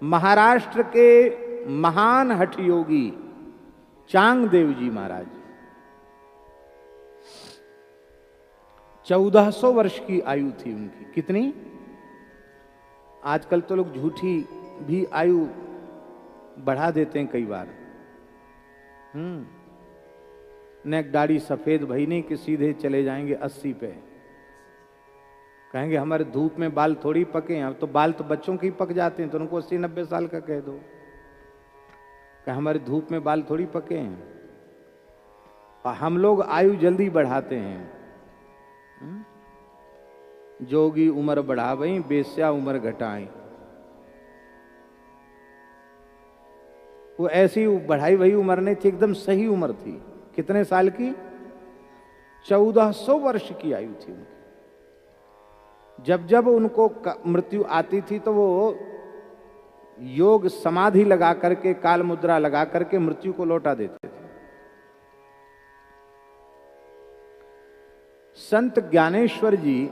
महाराष्ट्र के महान हठ योगी चांगदेव जी महाराज 1400 वर्ष की आयु थी उनकी। कितनी? आजकल तो लोग झूठी भी आयु बढ़ा देते हैं कई बार। नेक दाढ़ी सफेद भई नहीं कि सीधे चले जाएंगे 80 पे। कहेंगे हमारे धूप में बाल थोड़ी पके हैं। अब तो बाल तो बच्चों के ही पक जाते हैं, तो उनको 80-90 साल का कह दो कि हमारे धूप में बाल थोड़ी पके हैं। और हम लोग आयु जल्दी बढ़ाते हैं। जोगी उम्र बढ़ावई, बेस्या उम्र घटाई। वो ऐसी बढ़ाई वही उम्र नहीं थी, एकदम सही उम्र थी। कितने साल की? 1400 वर्ष की आयु थी उनकी। जब जब उनको मृत्यु आती थी तो वो योग समाधि लगा करके, काल मुद्रा लगा करके मृत्यु को लौटा देते थे। संत ज्ञानेश्वर जी,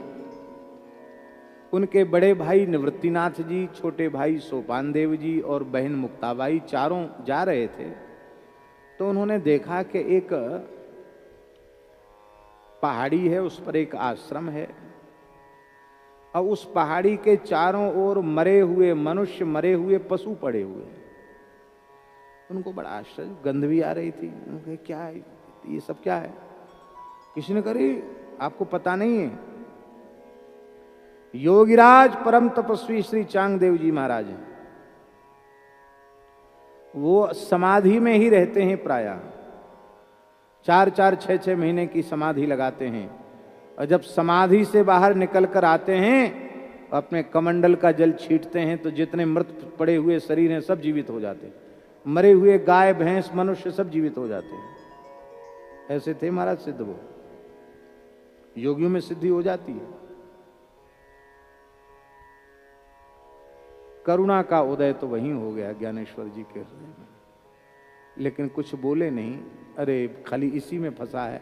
उनके बड़े भाई निवृत्तिनाथ जी, छोटे भाई सोपान देव जी और बहन मुक्ताबाई चारों जा रहे थे। तो उन्होंने देखा कि एक पहाड़ी है, उस पर एक आश्रम है और उस पहाड़ी के चारों ओर मरे हुए मनुष्य, मरे हुए पशु पड़े हुए। उनको बड़ा आश्चर्य, गंध भी आ रही थी। उन्होंने कहा क्या है ये सब, क्या है? किसी ने कहा आपको पता नहीं है, योगीराज परम तपस्वी श्री चांगदेव जी महाराज हैं। वो समाधि में ही रहते हैं, प्रायः 4-4, 6-6 महीने की समाधि लगाते हैं। और जब समाधि से बाहर निकल कर आते हैं, अपने कमंडल का जल छींटते हैं तो जितने मृत पड़े हुए शरीर हैं सब जीवित हो जाते हैं। मरे हुए गाय भैंस मनुष्य सब जीवित हो जाते हैं। ऐसे थे महाराज सिद्ध। वो योगियों में सिद्धि हो जाती है। करुणा का उदय तो वहीं हो गया ज्ञानेश्वर जी के हृदय में, लेकिन कुछ बोले नहीं। अरे खाली इसी में फंसा है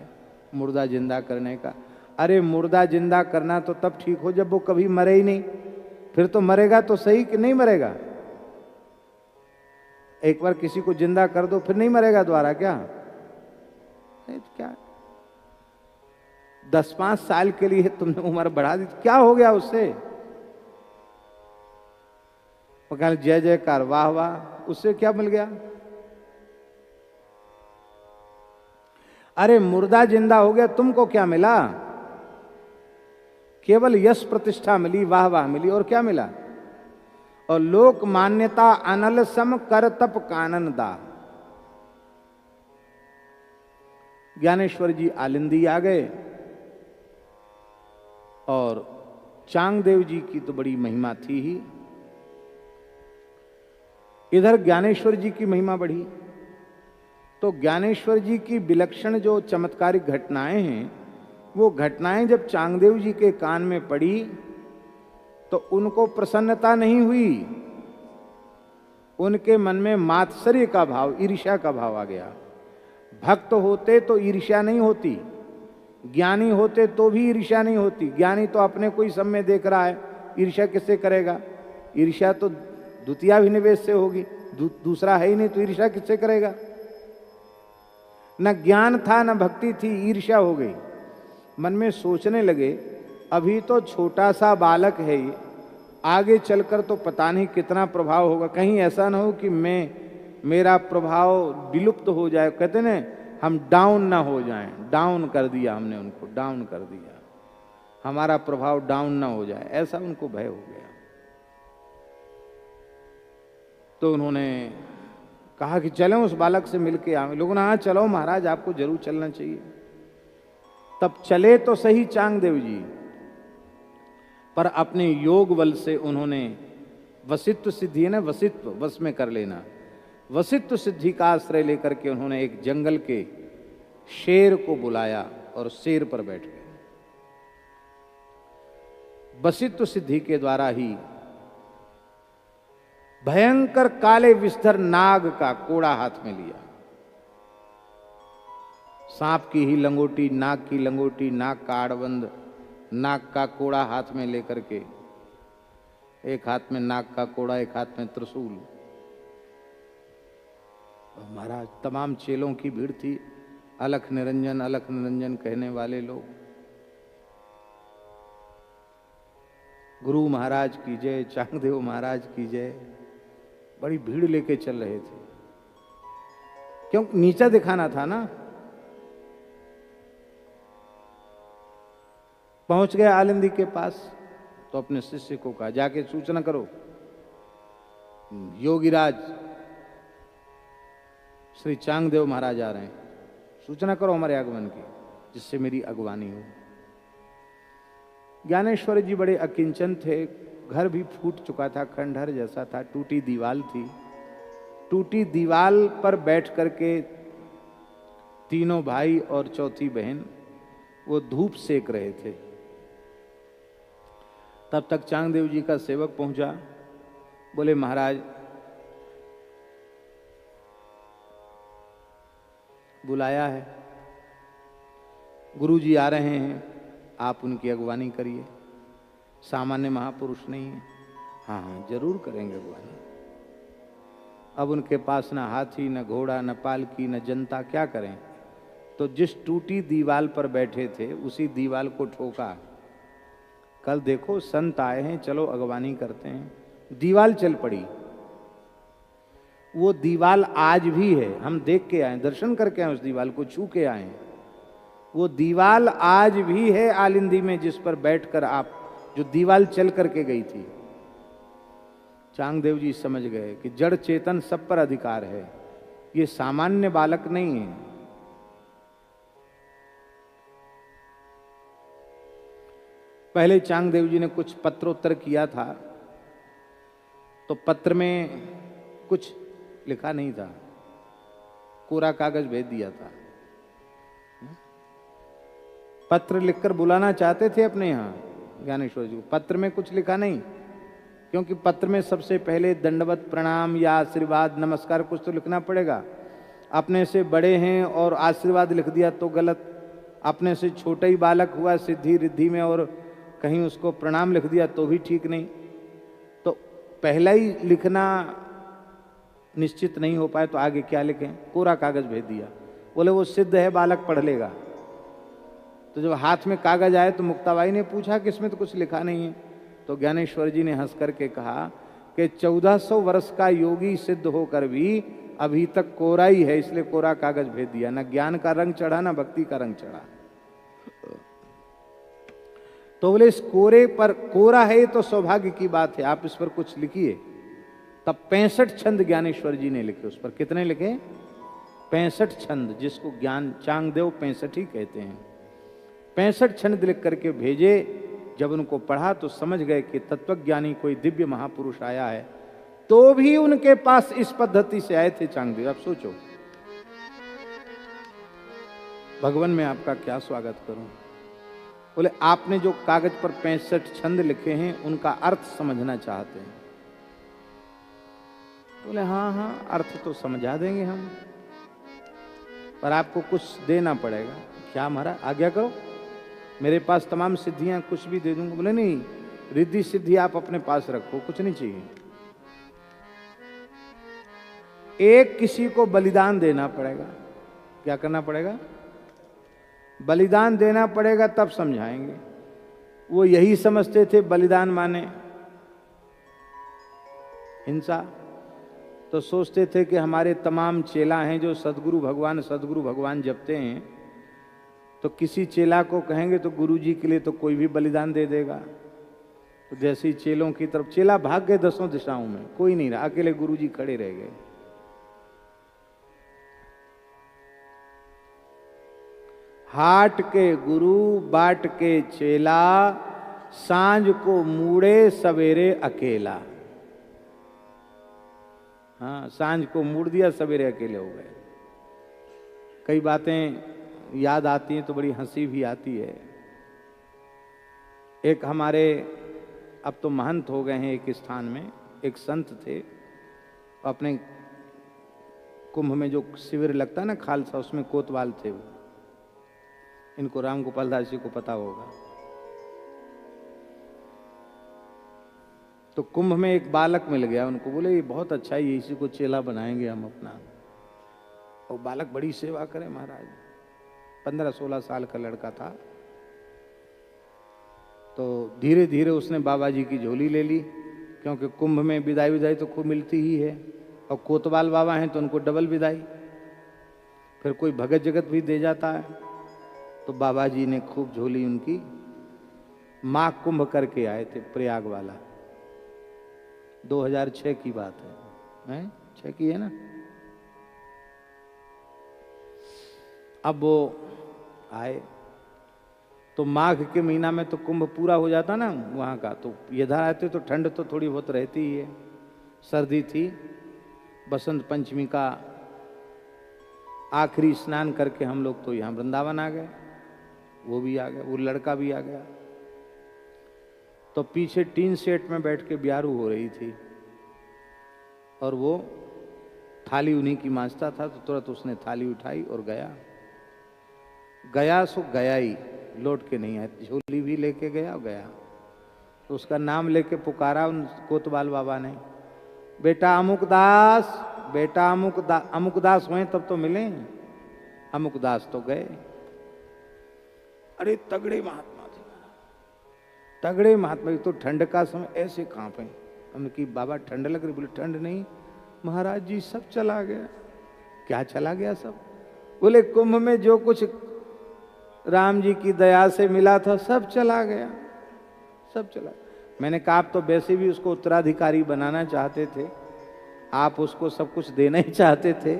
मुर्दा जिंदा करने का। अरे मुर्दा जिंदा करना तो तब ठीक हो जब वो कभी मरे ही नहीं। फिर तो मरेगा तो सही कि नहीं मरेगा। एक बार किसी को जिंदा कर दो फिर नहीं मरेगा दोबारा क्या? नहीं तो क्या, 10-5 साल के लिए तुमने उम्र बढ़ा दी, क्या हो गया उससे? जय जयकार, वाह वाह, उससे क्या मिल गया? अरे मुर्दा जिंदा हो गया, तुमको क्या मिला? केवल यश प्रतिष्ठा मिली, वाह वाह मिली, और क्या मिला? और लोक मान्यता अनल सम कर तप कानन दा। ज्ञानेश्वर जी आलिंदी आ गए। और चांगदेव जी की तो बड़ी महिमा थी ही। इधर ज्ञानेश्वर जी की महिमा बढ़ी तो ज्ञानेश्वर जी की विलक्षण जो चमत्कारिक घटनाएं हैं, वो घटनाएं जब चांगदेव जी के कान में पड़ी तो उनको प्रसन्नता नहीं हुई। उनके मन में मात्सर्य का भाव, ईर्ष्या का भाव आ गया। भक्त होते तो ईर्ष्या नहीं होती, ज्ञानी होते तो भी ईर्ष्या नहीं होती। ज्ञानी तो अपने को ही सब में देख रहा है, ईर्ष्या किससे करेगा? ईर्ष्या तो द्वितीयाभिनिवेश से होगी, दूसरा है ही नहीं तो ईर्ष्या किससे करेगा? न ज्ञान था न भक्ति थी, ईर्ष्या हो गई। मन में सोचने लगे अभी तो छोटा सा बालक है ये, आगे चलकर तो पता नहीं कितना प्रभाव होगा। कहीं ऐसा ना हो कि मेरा प्रभाव विलुप्त हो जाए। कहते ना हम डाउन ना हो जाएं। डाउन कर दिया हमने उनको, डाउन कर दिया, हमारा प्रभाव डाउन ना हो जाए, ऐसा उनको भय हो गया। तो उन्होंने कहा कि चलें उस बालक से मिलके आए। लोगों ने हाँ चलो महाराज, आपको जरूर चलना चाहिए। तब चले तो सही चांगदेव जी, पर अपने योग बल से उन्होंने वसित्व सिद्धि है ना, वसित्व वश में कर लेना, वसित्व सिद्धि का आश्रय लेकर के उन्होंने एक जंगल के शेर को बुलाया और शेर पर बैठ गए। वसित्व सिद्धि के द्वारा ही भयंकर काले विषधर नाग का कोड़ा हाथ में लिया। सांप की ही लंगोटी, नाग की लंगोटी, नाग का आड़बंद, नाग का कोड़ा हाथ में लेकर के एक हाथ में नाग का कोड़ा, एक हाथ में त्रिशूल। महाराज तमाम चेलों की भीड़ थी, अलख निरंजन कहने वाले लोग। गुरु महाराज की जय, चांगदेव महाराज की जय। बड़ी भीड़ लेके चल रहे थे, क्यों नीचा दिखाना था ना। पहुंच गए आलिंदी के पास तो अपने शिष्य को कहा, जाके सूचना करो योगीराज श्री चांगदेव महाराज आ रहे हैं, सूचना करो हमारे आगमन की, जिससे मेरी अगवानी हो। ज्ञानेश्वर जी बड़े अकिंचन थे, घर भी फूट चुका था, खंडहर जैसा था, टूटी दीवाल थी। टूटी दीवाल पर बैठ करके तीनों भाई और चौथी बहन वो धूप सेक रहे थे। तब तक चांगदेव जी का सेवक पहुंचा, बोले महाराज बुलाया है, गुरु जी आ रहे हैं, आप उनकी अगवानी करिए। सामान्य महापुरुष नहीं है। हाँ हाँ जरूर करेंगे अगवानी। अब उनके पास न हाथी, न घोड़ा, न पालकी, न जनता, क्या करें। तो जिस टूटी दीवाल पर बैठे थे उसी दीवाल को ठोका। कल देखो संत आए हैं, चलो अगवानी करते हैं। दीवाल चल पड़ी। वो दीवाल आज भी है, हम देख के आए, दर्शन करके आए, उस दीवाल को छू के आए। वो दीवाल आज भी है आलिंदी में, जिस पर बैठकर आप, जो दीवाल चल करके गई थी। चांगदेव जी समझ गए कि जड़ चेतन सब पर अधिकार है, ये सामान्य बालक नहीं है। पहले चांगदेव जी ने कुछ पत्रोत्तर किया था, तो पत्र में कुछ लिखा नहीं था, कोरा कागज भेज दिया था। पत्र लिखकर बुलाना चाहते थे अपने यहाँ ज्ञानेश्वर जी को, पत्र में कुछ लिखा नहीं, क्योंकि पत्र में सबसे पहले दंडवत प्रणाम या आशीर्वाद नमस्कार कुछ तो लिखना पड़ेगा। अपने से बड़े हैं और आशीर्वाद लिख दिया तो गलत, अपने से छोटा ही बालक हुआ सिद्धि रिद्धि में और कहीं उसको प्रणाम लिख दिया तो भी ठीक नहीं। तो पहला ही लिखना निश्चित नहीं हो पाए तो आगे क्या लिखें, कोरा कागज भेज दिया। बोले वो सिद्ध है, बालक पढ़ लेगा। तो जब हाथ में कागज आए तो मुक्ताबाई ने पूछा कि इसमें तो कुछ लिखा नहीं है। तो ज्ञानेश्वर जी ने हंस करके कहा कि 1400 वर्ष का योगी सिद्ध होकर भी अभी तक कोरा ही है, इसलिए कोरा कागज भेज दिया। ना ज्ञान का रंग चढ़ा, ना भक्ति का रंग चढ़ा। तो बोले इस कोरे पर, कोरा है तो सौभाग्य की बात है, आप इस पर कुछ लिखिए। तब 65 छंद ज्ञानेश्वर जी ने लिखे उस पर। कितने लिखे? 65 छंद, जिसको ज्ञान चांगदेव 65 ही कहते हैं। 65 छंद लिख करके भेजे। जब उनको पढ़ा तो समझ गए कि तत्वज्ञानी कोई दिव्य महापुरुष आया है। तो भी उनके पास इस पद्धति से आए थे चांगदेव। आप सोचो, भगवान मैं आपका क्या स्वागत करूं। बोले आपने जो कागज पर 65 छंद लिखे हैं उनका अर्थ समझना चाहते हैं। बोले हाँ हाँ अर्थ तो समझा देंगे हम, पर आपको कुछ देना पड़ेगा। क्या महाराज आज्ञा करो, मेरे पास तमाम सिद्धियां, कुछ भी दे दूंगा। बोले नहीं, रिद्धि सिद्धि आप अपने पास रखो, कुछ नहीं चाहिए। एक किसी को बलिदान देना पड़ेगा। क्या करना पड़ेगा? बलिदान देना पड़ेगा, तब समझाएंगे। वो यही समझते थे बलिदान माने हिंसा। तो सोचते थे कि हमारे तमाम चेला हैं जो सदगुरु भगवान जपते हैं, तो किसी चेला को कहेंगे तो गुरु जी के लिए तो कोई भी बलिदान दे देगा। तो जैसे ही चेलों की तरफ, चेला भाग गए 10 दिशाओं में, कोई नहीं रहा, अकेले गुरु जी खड़े रह गए। हाट के गुरु बाट के चेला, सांझ को मूड़े सवेरे अकेला। हाँ, सांझ को मूड़ दिया, सवेरे अकेले हो गए। कई बातें याद आती हैं तो बड़ी हंसी भी आती है। एक हमारे, अब तो महंत हो गए हैं, एक स्थान में एक संत थे, अपने कुंभ में जो शिविर लगता है ना खालसा, उसमें कोतवाल थे वो। इनको राम गोपाल दास जी को पता होगा। तो कुंभ में एक बालक मिल गया उनको, बोले ये बहुत अच्छा है, ये इसी को चेला बनाएंगे हम अपना। और बालक बड़ी सेवा करे महाराज, 15-16 साल का लड़का था। तो धीरे धीरे उसने बाबा जी की झोली ले ली, क्योंकि कुंभ में विदाई तो खूब मिलती ही है, और कोतवाल बाबा हैं तो उनको डबल विदाई, फिर कोई भगत जगत भी दे जाता है। तो बाबा जी ने खूब झोली उनकी, माघ कुंभ करके आए थे प्रयाग वाला, 2006 की बात है, 6 की है ना। अब वो आए तो माघ के महीना में तो कुंभ पूरा हो जाता ना वहाँ का, तो इधर आते तो ठंड तो थोड़ी बहुत रहती ही है, सर्दी थी। बसंत पंचमी का आखिरी स्नान करके हम लोग तो यहाँ वृंदावन आ गए, वो भी आ गया, वो लड़का भी आ गया। तो पीछे टीन सेट में बैठ के ब्यारू हो रही थी, और वो थाली उन्हीं की मांजता था, तो तुरंत उसने थाली उठाई और गया सो गया ही, लौट के नहीं आया। झोली भी लेके गया और गया। तो उसका नाम लेके पुकारा उन कोतवाल बाबा ने, बेटा अमुकदास, बेटा अमुकदास हुए तब तो मिले। अमुकदास तो गए। अरे तगड़े महात्मा थे, तगड़े महात्मा। तो ठंड का समय ऐसे कांपे। हमने की बाबा ठंड लग रही, बोले ठंड नहीं महाराज जी, सब चला गया। क्या चला गया सब? बोले कुंभ में जो कुछ राम जी की दया से मिला था सब चला गया, सब चला। मैंने कहा आप तो वैसे भी उसको उत्तराधिकारी बनाना चाहते थे, आप उसको सब कुछ देना ही चाहते थे,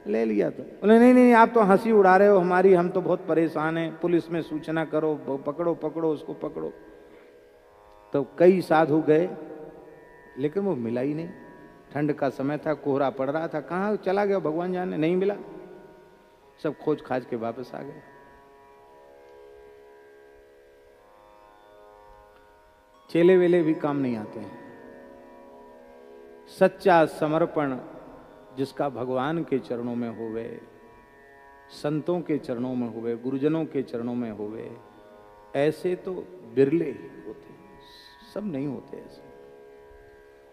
ले लिया था। बोले नहीं नहीं, आप तो हंसी उड़ा रहे हो हमारी, हम तो बहुत परेशान हैं, पुलिस में सूचना करो, पकड़ो पकड़ो उसको पकड़ो। तो कई साधु गए, लेकिन वो मिला ही नहीं। ठंड का समय था, कोहरा पड़ रहा था, कहाँ चला गया भगवान जाने, नहीं मिला। सब खोज खाज के वापस आ गए। चेले वेले भी काम नहीं आते हैं। सच्चा समर्पण जिसका भगवान के चरणों में होवे, संतों के चरणों में होवे, गुरुजनों के चरणों में होवे, ऐसे तो बिरले ही होते, सब नहीं होते ऐसे।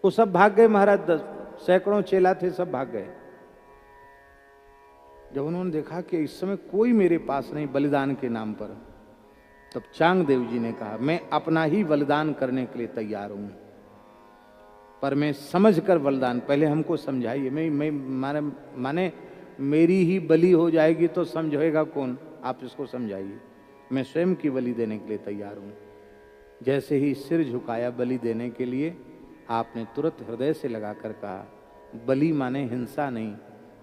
वो सब भाग गए महाराज, 10 सैकड़ों चेला थे, सब भाग गए। जब उन्होंने देखा कि इस समय कोई मेरे पास नहीं बलिदान के नाम पर, तब चांगदेव जी ने कहा मैं अपना ही बलिदान करने के लिए तैयार हूं, पर मैं समझकर बलिदान, पहले हमको समझाइए। मैं माने मेरी ही बलि हो जाएगी तो समझेगा कौन, आप इसको समझाइए। मैं स्वयं की बलि देने के लिए तैयार हूं। जैसे ही सिर झुकाया बलि देने के लिए, आपने तुरंत हृदय से लगाकर कहा बलि माने हिंसा नहीं,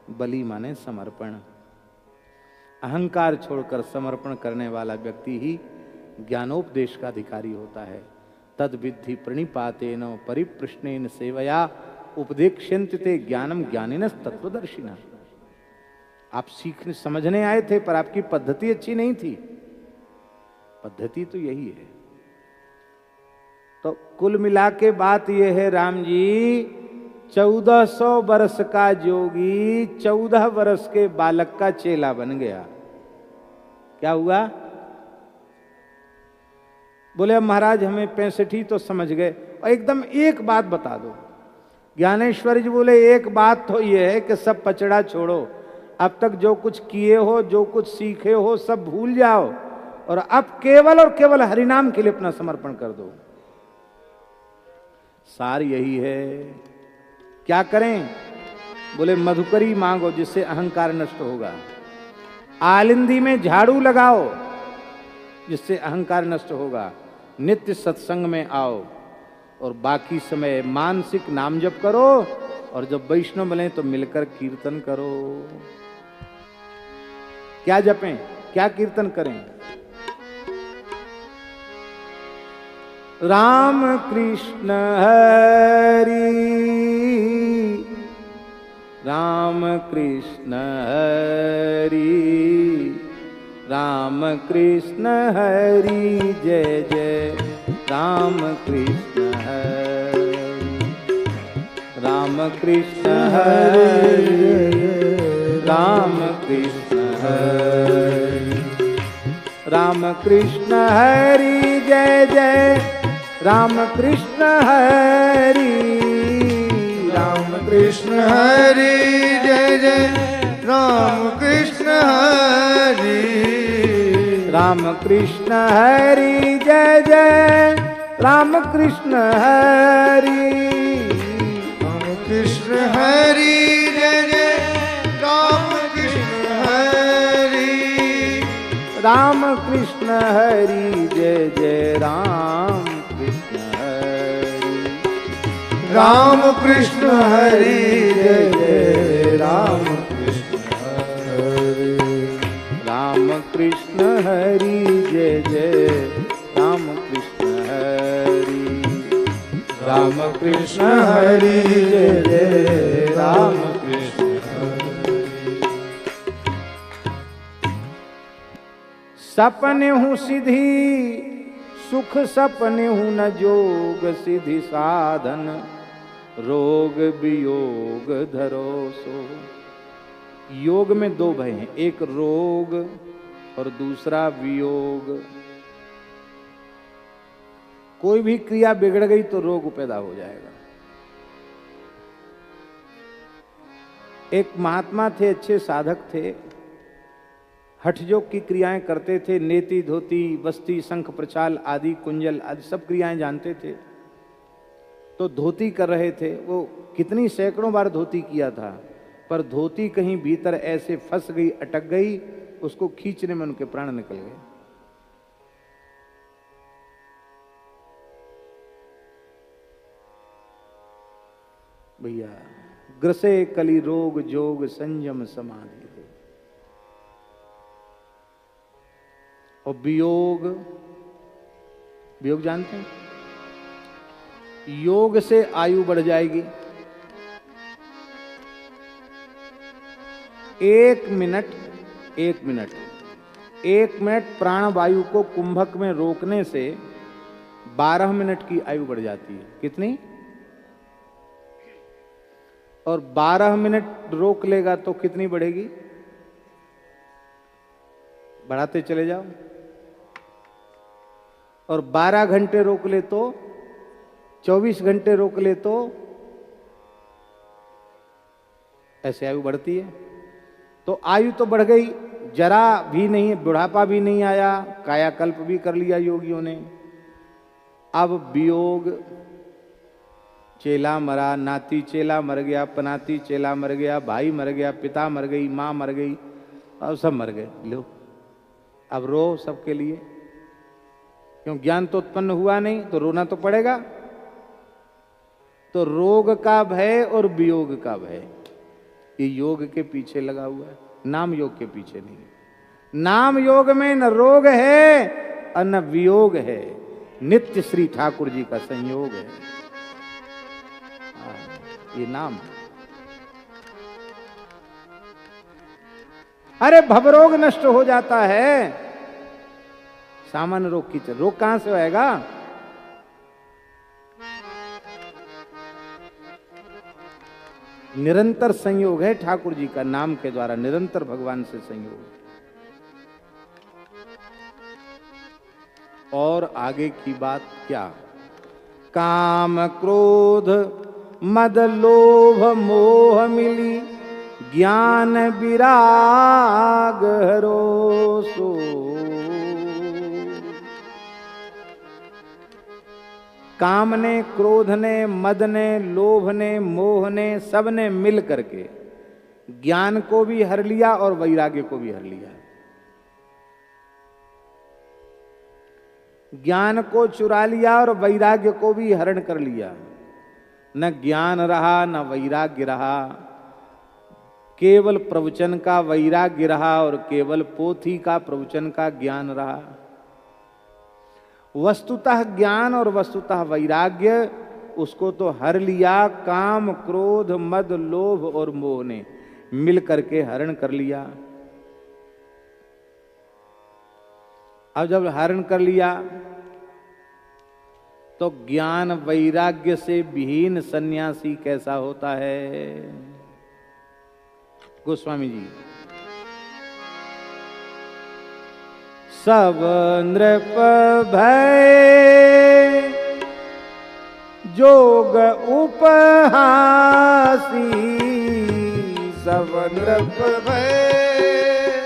बलि माने समर्पण। अहंकार छोड़कर समर्पण करने वाला व्यक्ति ही ज्ञानोपदेश का अधिकारी होता है। तद विद्धि प्रणिपातेन परिप्रश्नेन सेवया उपदेक्ष्यन्ते ज्ञानम ज्ञानिनस् तत्वदर्शिनः। आप सीखने समझने आए थे, पर आपकी पद्धति अच्छी नहीं थी। पद्धति तो यही है। तो कुल मिला के बात यह है राम जी, 1400 वर्ष का जोगी 14 वर्ष के बालक का चेला बन गया। क्या हुआ? बोले अब महाराज हमें 65 तो समझ गए, और एकदम एक बात बता दो। ज्ञानेश्वर जी बोले एक बात तो ये है कि सब पचड़ा छोड़ो, अब तक जो कुछ किए हो, जो कुछ सीखे हो, सब भूल जाओ, और अब केवल और केवल हरिनाम के लिए अपना समर्पण कर दो। सार यही है। क्या करें? बोले मधुकरी मांगो, जिससे अहंकार नष्ट होगा। आलिंदी में झाड़ू लगाओ, जिससे अहंकार नष्ट होगा। नित्य सत्संग में आओ, और बाकी समय मानसिक नाम जप करो, और जब वैष्णव बने तो मिलकर कीर्तन करो। क्या जपें, क्या कीर्तन करें? राम कृष्ण हरि, राम कृष्ण हरि, राम कृष्ण हरि जय जय, राम कृष्ण हरि, राम कृष्ण हरि, राम कृष्ण हरि, राम कृष्ण हरि जय जय, राम कृष्ण हरि, राम कृष्ण हरि जय जय राम कृष्ण हरि, राम कृष्ण हरि जय जय राम कृष्ण हरि, राम कृष्ण हरि जय जय राम कृष्ण हरि, राम कृष्ण हरि जय जय राम कृष्ण हरि, राम कृष्ण हरि जय जय राम कृष्ण हरि, राम कृष्ण हरि जय जय राम कृष्ण हरि, राम कृष्ण हरि जय जय राम कृष्ण हरि, सपने हूँ सिद्धि सुख सपने हूँ न जोग सिद्धि साधन, रोग वियोग धरो सो। योग में दो भय हैं, एक रोग और दूसरा वियोग। कोई भी क्रिया बिगड़ गई तो रोग पैदा हो जाएगा। एक महात्मा थे, अच्छे साधक थे, हठ योग की क्रियाएं करते थे, नेति धोती बस्ती शंख प्रचाल आदि कुंजल आदि सब क्रियाएं जानते थे। तो धोती कर रहे थे, वो कितनी सैकड़ों बार धोती किया था, पर धोती कहीं भीतर ऐसे फंस गई, अटक गई, उसको खींचने में उनके प्राण निकल गए। भैया ग्रसे कली रोग जोग संयम समाधि, और वियोग, वियोग जानते हैं, योग से आयु बढ़ जाएगी। 1 मिनट प्राणवायु को कुंभक में रोकने से 12 मिनट की आयु बढ़ जाती है। कितनी? और 12 मिनट रोक लेगा तो कितनी बढ़ेगी? बढ़ाते चले जाओ। और 12 घंटे रोक ले तो, 24 घंटे रोक ले तो ऐसे आयु बढ़ती है। तो आयु तो बढ़ गई, जरा भी नहीं, बुढ़ापा भी नहीं आया, कायाकल्प भी कर लिया योगियों ने। अब वियोग, चेला मरा, नाती चेला मर गया, पनाती चेला मर गया, भाई मर गया, पिता मर गई, माँ मर गई, अब सब मर गए। लो अब रो सबके लिए, क्यों? ज्ञान तो उत्पन्न हुआ नहीं, तो रोना तो पड़ेगा। तो रोग का भय और वियोग का भय ये योग के पीछे लगा हुआ है, नाम योग के पीछे नहीं। नाम योग में न रोग है और न वियोग है, नित्य श्री ठाकुर जी का संयोग है। ये नाम है। अरे भवरोग नष्ट हो जाता है, सामान्य रोग की तरह। रोग कहां से आएगा? निरंतर संयोग है ठाकुर जी का, नाम के द्वारा निरंतर भगवान से संयोग। और आगे की बात क्या? काम क्रोध मद लोभ मोह मिली, ज्ञान विराग हरो सो। काम ने, क्रोध ने, मद ने, लोभ ने, मोह ने, सब ने मिल करके ज्ञान को भी हर लिया और वैराग्य को भी हर लिया। ज्ञान को चुरा लिया और वैराग्य को भी हरण कर लिया। न ज्ञान रहा न वैराग्य रहा, केवल प्रवचन का वैराग्य रहा और केवल पोथी का प्रवचन का ज्ञान रहा। वस्तुतः ज्ञान और वस्तुतः वैराग्य उसको तो हर लिया, काम क्रोध मद लोभ और मोह ने मिल करके हरण कर लिया। अब जब हरण कर लिया तो ज्ञान वैराग्य से विहीन सन्यासी कैसा होता है? गोस्वामी जी, सब नृप भय जोग उपहासी सब नृप भय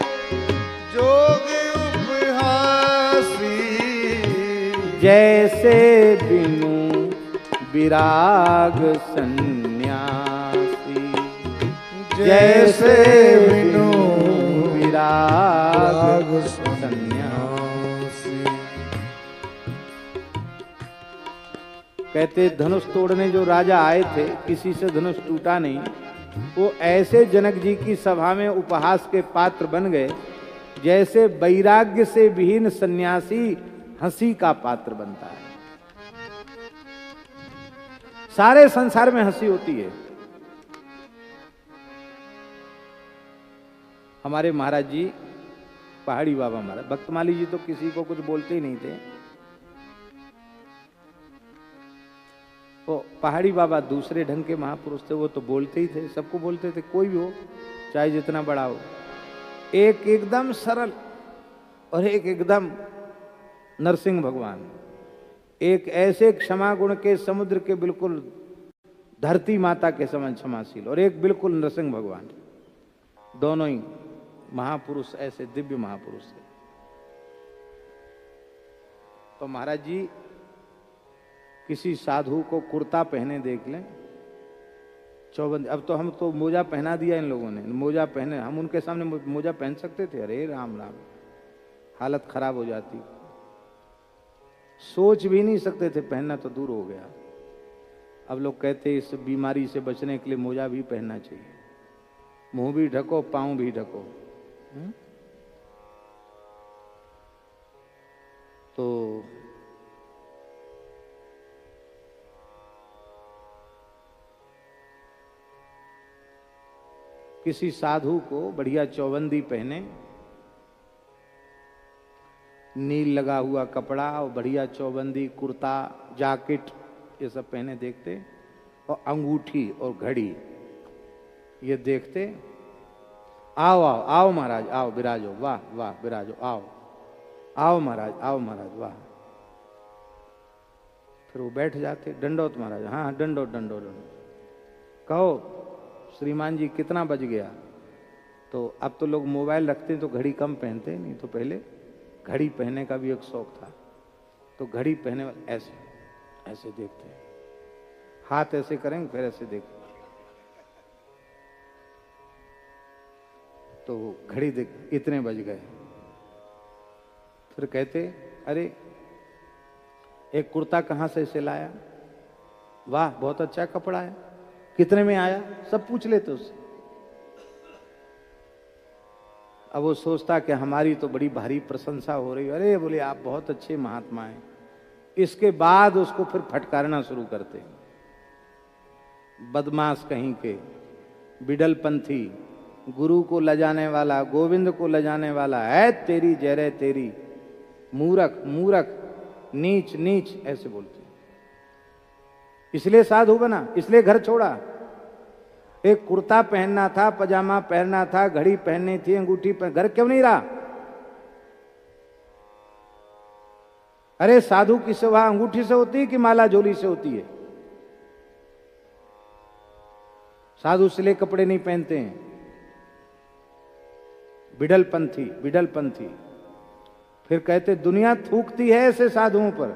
जोग उपहासी जैसे बिनु विराग सन्यासी जैसे बिनु विराग सन्यासी। कहते धनुष तोड़ने जो राजा आए थे किसी से धनुष टूटा नहीं, वो ऐसे जनक जी की सभा में उपहास के पात्र बन गए जैसे वैराग्य से विहीन सन्यासी हंसी का पात्र बनता है। सारे संसार में हंसी होती है। हमारे महाराज जी पहाड़ी बाबा महाराज भक्तमाली जी तो किसी को कुछ बोलते ही नहीं थे। वो पहाड़ी बाबा दूसरे ढंग के महापुरुष थे, वो तो बोलते ही थे, सबको बोलते थे, कोई भी हो चाहे जितना बड़ा हो। एक एकदम सरल और एक एकदम नरसिंह भगवान, एक ऐसे क्षमा गुण के समुद्र के बिल्कुल धरती माता के समान क्षमाशील, और एक बिल्कुल नरसिंह भगवान। दोनों ही महापुरुष, ऐसे दिव्य महापुरुष थे। तो महाराज जी किसी साधु को कुर्ता पहने देख लें, चौबंदी, अब तो हम तो मोजा पहना दिया इन लोगों ने, मोजा पहने, हम उनके सामने मोजा पहन सकते थे? अरे राम राम, हालत खराब हो जाती, सोच भी नहीं सकते थे, पहनना तो दूर हो गया। अब लोग कहते इस बीमारी से बचने के लिए मोजा भी पहनना चाहिए, मुंह भी ढको पांव भी ढको। तो किसी साधु को बढ़िया चौबंदी पहने, नील लगा हुआ कपड़ा और बढ़िया चौबंदी, कुर्ता, जैकेट, ये सब पहने देखते, और अंगूठी और घड़ी ये देखते, आओ आओ आओ महाराज आओ विराजो, वाह वाह विराजो, आओ आओ महाराज, आओ महाराज, वाह। फिर वो बैठ जाते, दंडोत महाराज, हाँ दंडोत दंडोत दंडोत। कहो श्रीमान जी कितना बज गया? तो अब तो लोग मोबाइल रखते हैं तो घड़ी कम पहनते, नहीं तो पहले घड़ी पहनने का भी एक शौक था। तो घड़ी पहने वाले ऐसे ऐसे देखते हैं, हाथ ऐसे करेंगे फिर ऐसे देखते, तो घड़ी देख इतने बज गए। फिर कहते अरे एक कुर्ता कहाँ से इसे लाया? वाह बहुत अच्छा कपड़ा है, कितने में आया? सब पूछ लेते उससे। अब वो सोचता कि हमारी तो बड़ी भारी प्रशंसा हो रही है, अरे बोले आप बहुत अच्छे महात्मा हैं। इसके बाद उसको फिर फटकारना शुरू करते, बदमाश कहीं के, बिडलपंथी, गुरु को लजाने वाला, गोविंद को लजाने वाला, है तेरी जय तेरी, मूर्ख मूर्ख, नीच नीच, ऐसे बोलते। इसलिए साधु बना, इसलिए घर छोड़ा। एक कुर्ता पहनना था, पजामा पहनना था, घड़ी पहननी थी, अंगूठी पहन, घर क्यों नहीं रहा? अरे साधु की सेवा अंगूठी से होती है कि माला झोली से होती है? साधु सिले कपड़े नहीं पहनते हैं, बिडलपंथी बिडलपंथी। फिर कहते दुनिया थूकती है ऐसे साधुओं पर।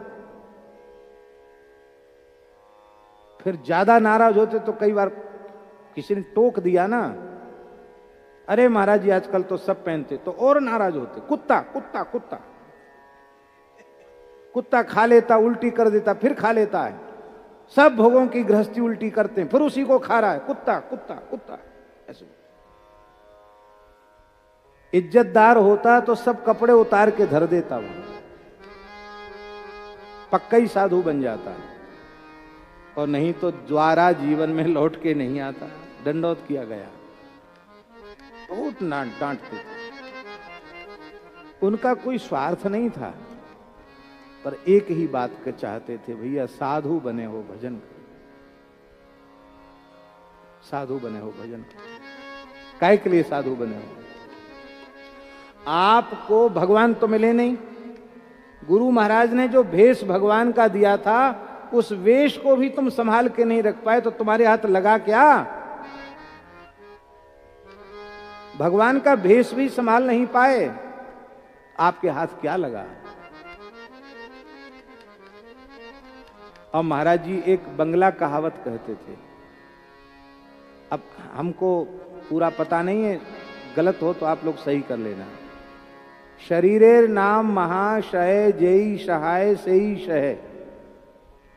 फिर ज्यादा नाराज होते तो कई बार किसी ने टोक दिया ना, अरे महाराज जी आजकल तो सब पहनते, तो और नाराज होते। कुत्ता कुत्ता कुत्ता, कुत्ता खा लेता, उल्टी कर देता, फिर खा लेता है, सब भोगों की गृहस्थी उल्टी करते हैं, फिर उसी को खा रहा है, कुत्ता कुत्ता कुत्ता ऐसे। इज्जतदार होता तो सब कपड़े उतार के धर देता, वो पक्का ही साधु बन जाता है, और नहीं तो द्वारा जीवन में लौट के नहीं आता। दंडोत किया गया, बहुत डांटते थे। उनका कोई स्वार्थ नहीं था, पर एक ही बात के चाहते थे, भैया साधु बने हो भजन करो, साधु बने हो भजन करो। काय के लिए साधु बने हो? आपको भगवान तो मिले नहीं, गुरु महाराज ने जो भेष भगवान का दिया था उस वेश को भी तुम संभाल के नहीं रख पाए तो तुम्हारे हाथ लगा क्या? भगवान का भेष भी संभाल नहीं पाए, आपके हाथ क्या लगा? और महाराज जी एक बंगला कहावत कहते थे, अब हमको पूरा पता नहीं है, गलत हो तो आप लोग सही कर लेना। शरीरेर नाम महाशय जेई सहाय से ही शय,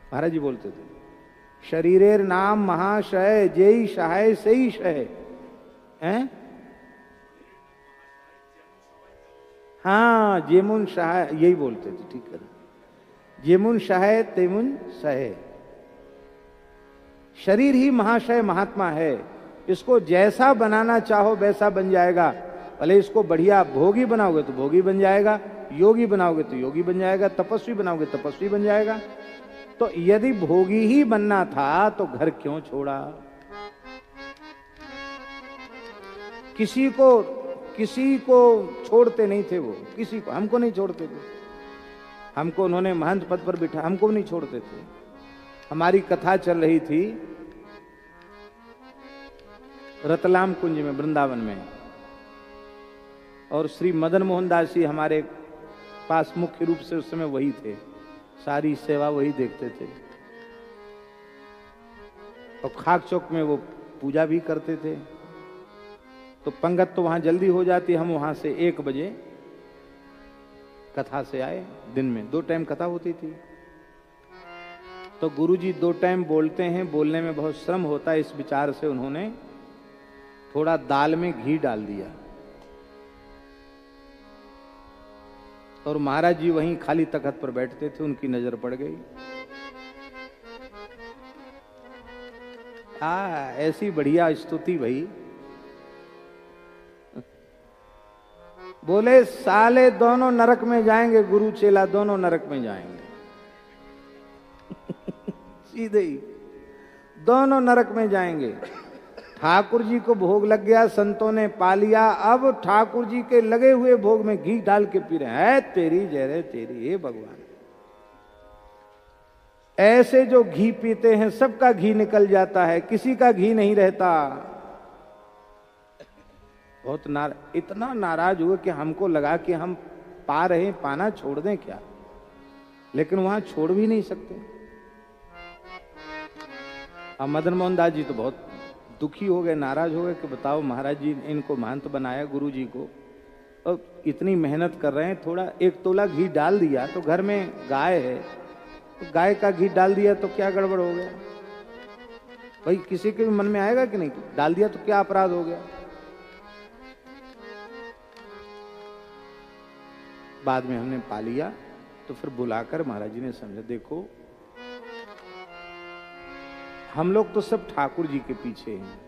महाराज जी बोलते थे, शरीरेर नाम महाशय जेई सहाय से ही शय हैं। हाँ, जेमुन सहाय, यही बोलते थे, ठीक है, जेमुन सहाय तेमुन सहे। शरीर ही महाशय महात्मा है, इसको जैसा बनाना चाहो वैसा बन जाएगा। भले इसको बढ़िया भोगी बनाओगे तो भोगी बन जाएगा, योगी बनाओगे तो योगी बन जाएगा, तपस्वी बनाओगे तपस्वी बन जाएगा। तो यदि भोगी ही बनना था तो घर क्यों छोड़ा? किसी को छोड़ते नहीं थे वो, किसी को, हमको नहीं छोड़ते थे। हमको उन्होंने महंत पद पर बिठा, हमको नहीं छोड़ते थे। हमारी कथा चल रही थी रतलाम कुंज में, वृंदावन में, और श्री मदन मोहन दास जी हमारे पास मुख्य रूप से उस समय वही थे, सारी सेवा वही देखते थे। और खाक चौक में वो पूजा भी करते थे, तो पंगत तो वहां जल्दी हो जाती। हम वहां से 1 बजे कथा से आए, दिन में 2 टाइम कथा होती थी। तो गुरुजी 2 टाइम बोलते हैं, बोलने में बहुत श्रम होता है, इस विचार से उन्होंने थोड़ा दाल में घी डाल दिया, और महाराज जी वहीं खाली तख्त पर बैठते थे, उनकी नजर पड़ गई। ऐसी बढ़िया स्तुति भई, बोले साले दोनों नरक में जाएंगे, गुरु चेला दोनों नरक में जाएंगे। सीधे ही दोनों नरक में जाएंगे। ठाकुर जी को भोग लग गया, संतों ने पा लिया, अब ठाकुर जी के लगे हुए भोग में घी डाल के पी रहे हैं। तेरी जय रे तेरी, हे भगवान। ऐसे जो घी पीते हैं सबका घी निकल जाता है, किसी का घी नहीं रहता। बहुत इतना नाराज हुए कि हमको लगा कि हम पा रहे हैं, पाना छोड़ दें क्या, लेकिन वहां छोड़ भी नहीं सकते। अब मदन मोहन दास जी तो बहुत दुखी हो गए, नाराज हो गए कि बताओ महाराज जी इनको महंत बनाया, गुरु जी को, और इतनी मेहनत कर रहे हैं, थोड़ा 1 तोला घी डाल दिया तो घर में गाय है, तो गाय का घी डाल दिया तो क्या गड़बड़ हो गया? भाई किसी के भी मन में आएगा कि नहीं, डाल दिया तो क्या अपराध हो गया? बाद में हमने पा लिया, तो फिर बुलाकर महाराज जी ने समझा, देखो हम लोग तो सब ठाकुर जी के पीछे हैं।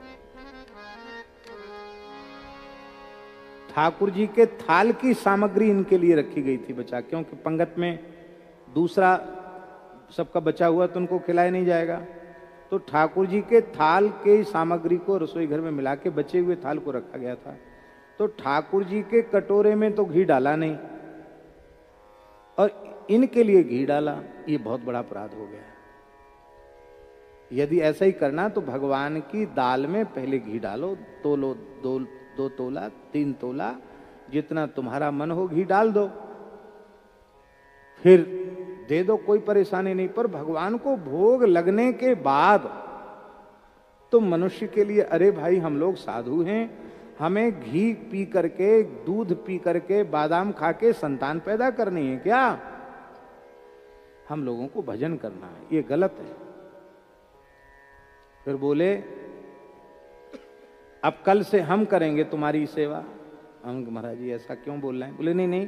ठाकुर जी के थाल की सामग्री इनके लिए रखी गई थी बचा, क्योंकि पंगत में दूसरा सबका बचा हुआ तो उनको खिलाया नहीं जाएगा। तो ठाकुर जी के थाल के सामग्री को रसोई घर में मिला के बचे हुए थाल को रखा गया था। तो ठाकुर जी के कटोरे में तो घी डाला नहीं और इनके लिए घी डाला, ये बहुत बड़ा अपराध हो गया। यदि ऐसा ही करना तो भगवान की दाल में पहले घी डालो, तोलो, 2 तोला 3 तोला, जितना तुम्हारा मन हो घी डाल दो, फिर दे दो, कोई परेशानी नहीं। पर भगवान को भोग लगने के बाद तो मनुष्य के लिए, अरे भाई हम लोग साधु हैं, हमें घी पी करके, दूध पी करके, बादाम खा के संतान पैदा करनी है क्या? हम लोगों को भजन करना है, ये गलत है। फिर बोले अब कल से हम करेंगे तुम्हारी सेवा। हम महाराज जी ऐसा क्यों बोल रहे हैं? बोले नहीं नहीं,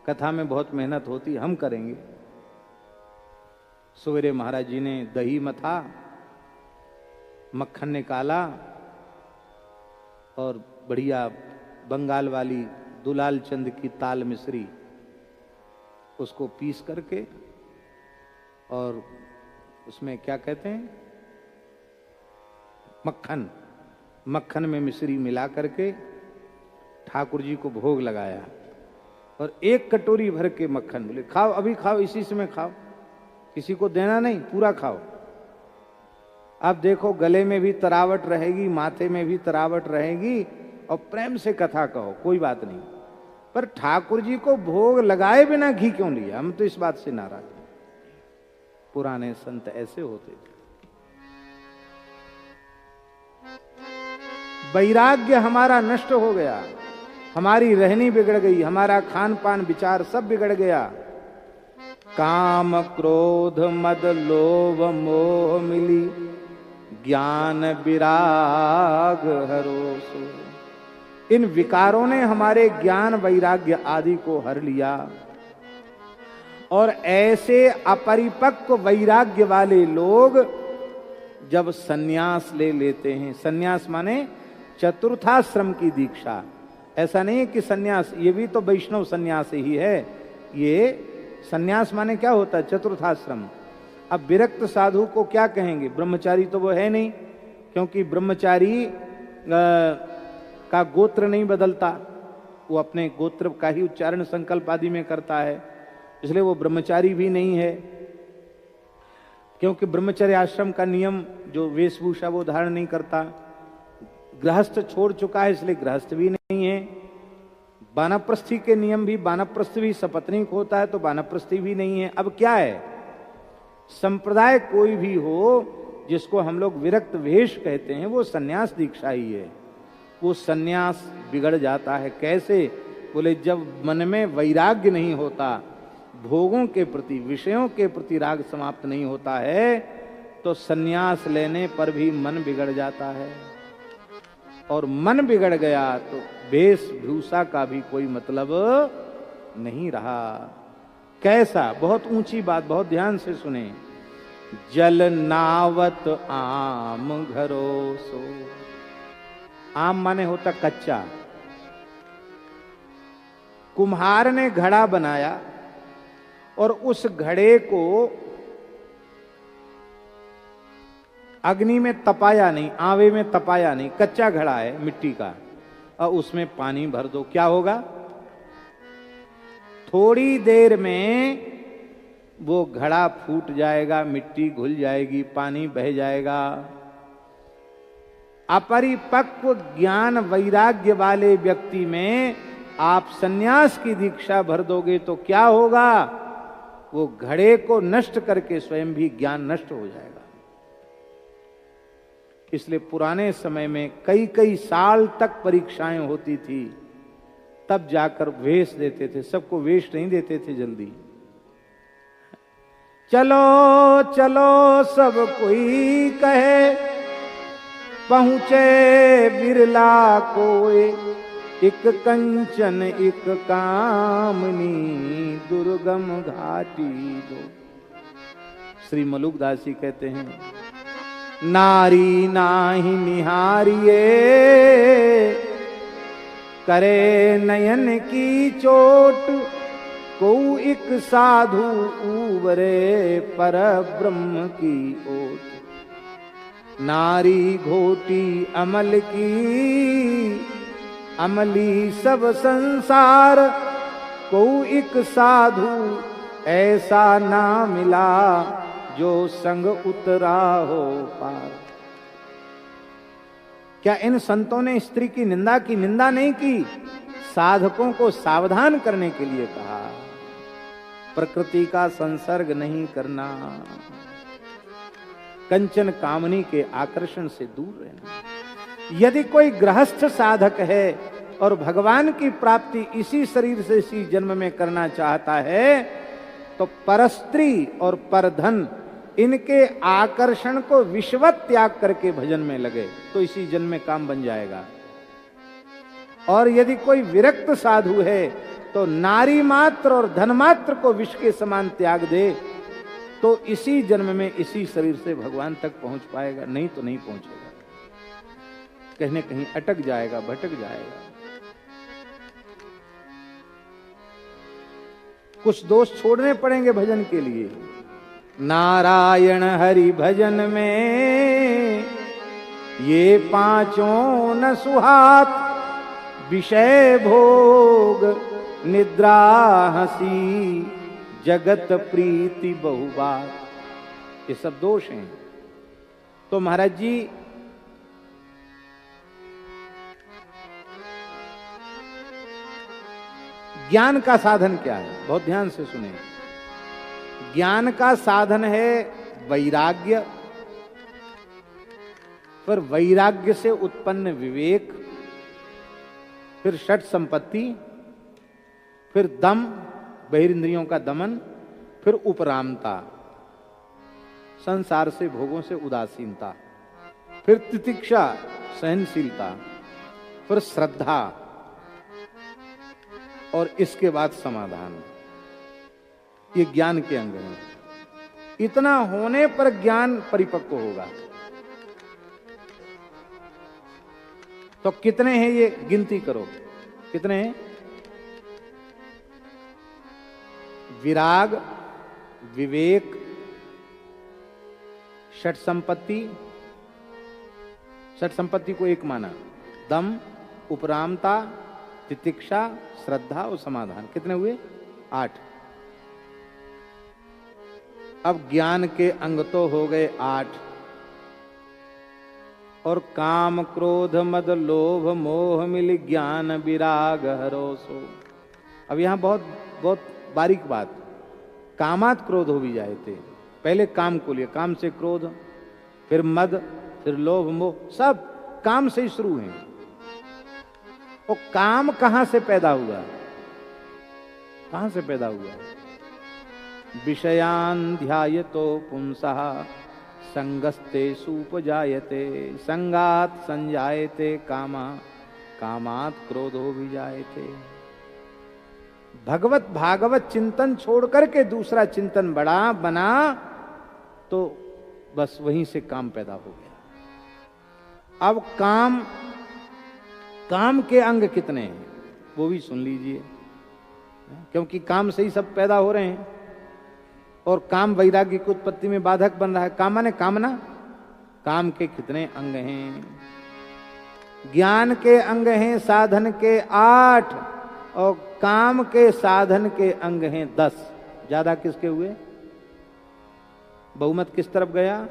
कथा में बहुत मेहनत होती, हम करेंगे। सवेरे महाराज जी ने दही मथा, मक्खन निकाला और बढ़िया बंगाल वाली दुलाल चंद की ताल मिश्री उसको पीस करके, और उसमें क्या कहते हैं, मक्खन में मिश्री मिला करके ठाकुर जी को भोग लगाया, और 1 कटोरी भर के मक्खन, बोले खाओ, अभी खाओ, इसी समय खाओ। किसी को देना नहीं, पूरा खाओ। अब देखो, गले में भी तरावट रहेगी, माथे में भी तरावट रहेगी, और प्रेम से कथा कहो, कोई बात नहीं। पर ठाकुर जी को भोग लगाए बिना घी क्यों लिया? हम तो इस बात से नाराज हैं। पुराने संत ऐसे होते थे। वैराग्य हमारा नष्ट हो गया, हमारी रहनी बिगड़ गई, हमारा खान पान विचार सब बिगड़ गया। काम क्रोध मद लोभ मोह मिली, ज्ञान विराग हरोसो। इन विकारों ने हमारे ज्ञान वैराग्य आदि को हर लिया, और ऐसे अपरिपक्व वैराग्य वाले लोग जब सन्यास ले लेते हैं, सन्यास माने चतुर्थाश्रम की दीक्षा, ऐसा नहीं है कि सन्यास, ये भी तो वैष्णव सन्यास ही है। ये सन्यास माने क्या होता है? चतुर्थाश्रम। अब विरक्त साधु को क्या कहेंगे? ब्रह्मचारी तो वो है नहीं, क्योंकि ब्रह्मचारी का गोत्र नहीं बदलता, वो अपने गोत्र का ही उच्चारण संकल्प आदि में करता है, इसलिए वो ब्रह्मचारी भी नहीं है। क्योंकि ब्रह्मचर्य आश्रम का नियम जो वेशभूषा वो धारण नहीं करता। गृहस्थ छोड़ चुका है, इसलिए गृहस्थ भी नहीं है। वानप्रस्थी के नियम भी, वानप्रस्थ भी सपत्नीक होता है, तो वानप्रस्थी भी नहीं है। अब क्या है? संप्रदाय कोई भी हो जिसको हम लोग विरक्त वेश कहते हैं, वो सन्यास दीक्षा ही है। वो सन्यास बिगड़ जाता है। कैसे? बोले, जब मन में वैराग्य नहीं होता, भोगों के प्रति, विषयों के प्रति राग समाप्त नहीं होता है, तो सन्यास लेने पर भी मन बिगड़ जाता है। और मन बिगड़ गया तो वेशभूषा का भी कोई मतलब नहीं रहा। कैसा? बहुत ऊंची बात, बहुत ध्यान से सुने। जल नावत आम घरो सो। आम माने होता कच्चा। कुम्हार ने घड़ा बनाया और उस घड़े को अग्नि में तपाया नहीं, आवे में तपाया नहीं, कच्चा घड़ा है मिट्टी का, और उसमें पानी भर दो, क्या होगा? थोड़ी देर में वो घड़ा फूट जाएगा, मिट्टी घुल जाएगी, पानी बह जाएगा। अपरिपक्व ज्ञान वैराग्य वाले व्यक्ति में आप सन्यास की दीक्षा भर दोगे तो क्या होगा? वो घड़े को नष्ट करके स्वयं भी ज्ञान नष्ट हो जाएगा। इसलिए पुराने समय में कई कई साल तक परीक्षाएं होती थी, तब जाकर वेश देते थे। सबको वेश नहीं देते थे जल्दी। चलो चलो सब कोई कहे, पहुंचे बिरला कोई, एक कंचन एक कामनी, दुर्गम घाटी दो। श्री मलुकदास जी कहते हैं, नारी नाही निहारिए, करे नयन की चोट, को एक साधु उबरे पर ब्रह्म की ओट। नारी घोटी अमल की, अमली सब संसार, को एक साधु ऐसा ना मिला, जो संग उतरा हो पार। क्या इन संतों ने स्त्री की निंदा की? निंदा नहीं की, साधकों को सावधान करने के लिए कहा। प्रकृति का संसर्ग नहीं करना, कंचन कामनी के आकर्षण से दूर रहना। यदि कोई गृहस्थ साधक है और भगवान की प्राप्ति इसी शरीर से इसी जन्म में करना चाहता है, तो परस्त्री और परधन इनके आकर्षण को विश्वत त्याग करके भजन में लगे तो इसी जन्म में काम बन जाएगा। और यदि कोई विरक्त साधु है तो नारी मात्र और धन मात्र को विष के समान त्याग दे तो इसी जन्म में इसी शरीर से भगवान तक पहुंच पाएगा, नहीं तो नहीं पहुंचेगा, कहीं न कहीं अटक जाएगा, भटक जाएगा। कुछ दोष छोड़ने पड़ेंगे भजन के लिए। नारायण हरि भजन में ये पांचों न सुहात, विषय भोग निद्रा हंसी, जगत प्रीति बहुबात। ये सब दोष हैं। तो महाराज जी ज्ञान का साधन क्या है, बहुत ध्यान से सुने। ज्ञान का साधन है वैराग्य, फिर वैराग्य से उत्पन्न विवेक, फिर षट संपत्ति, फिर दम, बहिरिंद्रियों का दमन, फिर उपरामता, संसार से भोगों से उदासीनता, फिर तितिक्षा, सहनशीलता, फिर श्रद्धा, और इसके बाद समाधान। ये ज्ञान के अंग हैं। इतना होने पर ज्ञान परिपक्व होगा। तो कितने हैं ये गिनती करो, कितने हैं? विराग, विवेक, षट संपत्ति, षट संपत्ति को एक माना, दम, उपरामता, तितिक्षा, श्रद्धा और समाधान। कितने हुए? 8। अब ज्ञान के अंग तो हो गए 8, और काम, क्रोध, मद, लोभ, मोह, मिल ज्ञान विराग हरोसो। अब यहां बहुत बहुत बारीक बात। कामात क्रोध हो भी जाए थे, पहले काम को लिए, काम से क्रोध, फिर मद, फिर लोभ, मोह, सब काम से ही शुरू हैं। और काम कहां से पैदा हुआ? कहां से पैदा हुआ? विषयान ध्यायतो पुंसः संगस्ते सुपजायते, संगात संजायते कामा, कामात क्रोधो भी जायते। भगवत भागवत चिंतन छोड़ करके दूसरा चिंतन बड़ा बना तो बस वहीं से काम पैदा हो गया। अब काम के अंग कितने हैं वो भी सुन लीजिए, क्योंकि काम से ही सब पैदा हो रहे हैं। और काम वैराग्य की उत्पत्ति में बाधक बन रहा है। काम माने कामना। काम के कितने अंग हैं? ज्ञान के अंग हैं साधन के 8, और काम के साधन के अंग हैं 10। ज्यादा किसके हुए? बहुमत किस तरफ गया?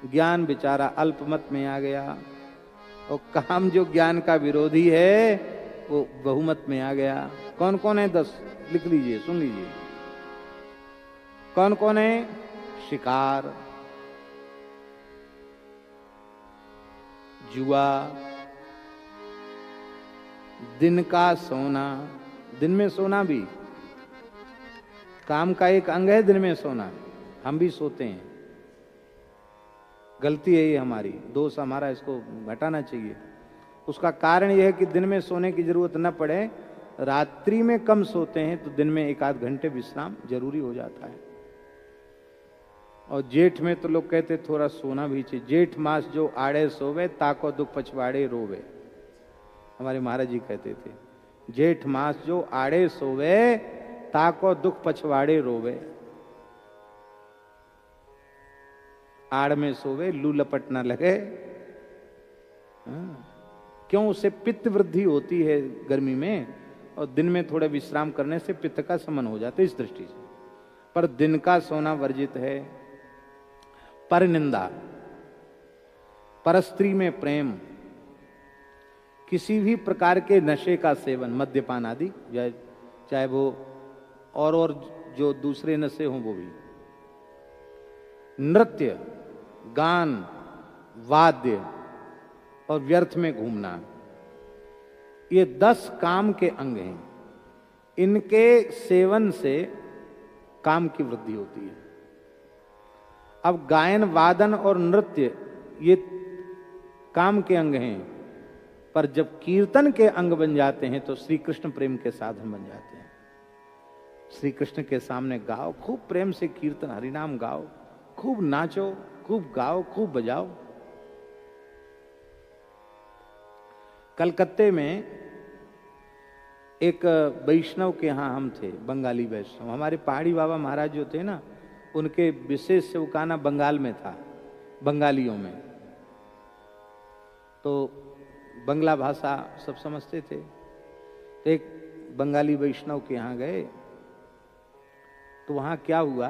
ज्ञान बेचारा अल्पमत में आ गया, और काम जो ज्ञान का विरोधी है वो बहुमत में आ गया। कौन कौन है? 10 लिख लीजिए, सुन लीजिए। कौन कौन है? शिकार, जुआ, दिन का सोना। दिन में सोना भी काम का एक अंग है। दिन में सोना, हम भी सोते हैं, गलती है ये हमारी, दोष हमारा, इसको घटाना चाहिए। उसका कारण यह है कि दिन में सोने की जरूरत न पड़े, रात्रि में कम सोते हैं तो दिन में 1-8 घंटे विश्राम जरूरी हो जाता है। और जेठ में तो लोग कहते थोड़ा सोना भी चाहिए। जेठ मास जो आड़े सोवे, ताको दुख पछवाड़े रोवे। हमारे महाराज जी कहते थे, जेठ मास जो आड़े सोवे, ताको दुख पछवाड़े रोवे। आड़ में सोवे, लू लपट ना लगे। क्यों? उससे पित्त वृद्धि होती है गर्मी में, और दिन में थोड़े विश्राम करने से पित्त का शमन हो जाता है, इस दृष्टि से। पर दिन का सोना वर्जित है। परनिंदा, परस्त्री में प्रेम, किसी भी प्रकार के नशे का सेवन, मद्यपान आदि, चाहे वो और जो दूसरे नशे हों वो भी, नृत्य, गान, वाद्य और व्यर्थ में घूमना, ये 10 काम के अंग हैं। इनके सेवन से काम की वृद्धि होती है। अब गायन, वादन और नृत्य ये काम के अंग हैं, पर जब कीर्तन के अंग बन जाते हैं तो श्री कृष्ण प्रेम के साधन बन जाते हैं। श्री कृष्ण के सामने गाओ, खूब प्रेम से कीर्तन हरिनाम गाओ, खूब नाचो, खूब गाओ, खूब बजाओ। कलकत्ते में एक वैष्णव के यहाँ हम थे, बंगाली वैष्णव। हमारे पहाड़ी बाबा महाराज जो थे ना, उनके विशेष सेवकाना बंगाल में था, बंगालियों में। तो बंगला भाषा सब समझते थे। तो एक बंगाली वैष्णव के यहाँ गए, तो वहाँ क्या हुआ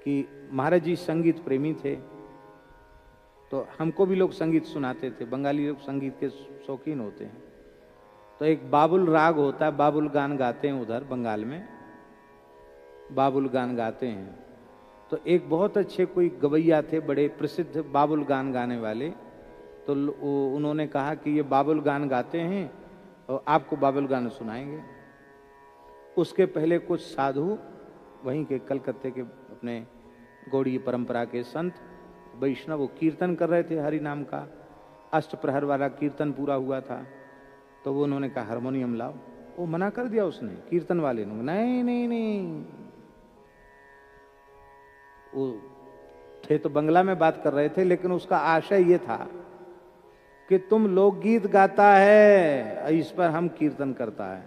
कि महाराज जी संगीत प्रेमी थे, तो हमको भी लोग संगीत सुनाते थे। बंगाली लोग संगीत के शौकीन होते हैं। तो एक बाबुल राग होता है, बाबुल गान गाते हैं उधर बंगाल में, बाबुल गान गाते हैं। तो एक बहुत अच्छे कोई गवैया थे, बड़े प्रसिद्ध बाबुल गान गाने वाले। तो उन्होंने कहा कि ये बाबुल गान गाते हैं और आपको बाबुल गान सुनाएंगे। उसके पहले कुछ साधु वहीं के कलकत्ते के अपने गौड़ीय परंपरा के संत वैष्णव वो कीर्तन कर रहे थे हरि नाम का, अष्टप्रहर वाला कीर्तन पूरा हुआ था। तो वो उन्होंने कहा हारमोनियम लाओ। वो मना कर दिया उसने, कीर्तन वाले ने, नहीं नहीं नहीं। वो थे तो बंगला में बात कर रहे थे, लेकिन उसका आशय ये था कि तुम लोकगीत गाता है, इस पर हम कीर्तन करता है।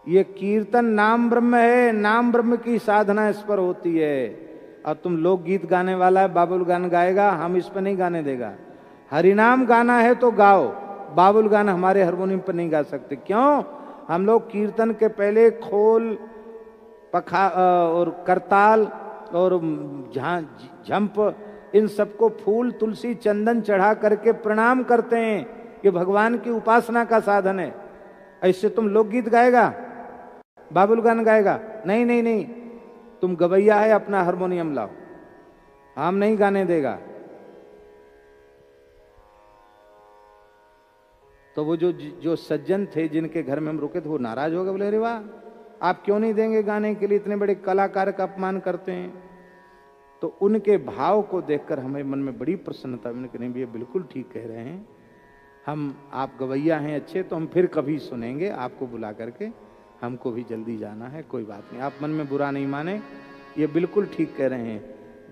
ये कीर्तन नाम ब्रह्म है, नाम ब्रह्म की साधना इस पर होती है। और तुम लोकगीत गाने वाला है, बाबुल गान गाएगा, हम इस पर नहीं गाने देगा। हरिनाम गाना है तो गाओ, बाबुल गान हमारे हारमोनियम पर नहीं गा सकते। क्यों? हम लोग कीर्तन के पहले खोल, पखा और करताल और झंप, इन सबको फूल तुलसी चंदन चढ़ा करके प्रणाम करते हैं कि भगवान की उपासना का साधन है। ऐसे तुम लोकगीत गाएगा, बाबुल गान गाएगा? नहीं नहीं नहीं, तुम गवैया है, अपना हारमोनियम लाओ, हम नहीं गाने देगा। तो वो जो सज्जन थे जिनके घर में हम रुके थे, वो नाराज हो गए, बोले अरे वाह, आप क्यों नहीं देंगे गाने के लिए, इतने बड़े कलाकार का अपमान करते हैं। तो उनके भाव को देखकर हमें मन में बड़ी प्रसन्नता, मैंने कहा नहीं भैया बिल्कुल ठीक कह रहे हैं, हम आप गवैया हैं अच्छे, तो हम फिर कभी सुनेंगे आपको बुला करके, हमको भी जल्दी जाना है, कोई बात नहीं, आप मन में बुरा नहीं माने, ये बिल्कुल ठीक कह रहे हैं।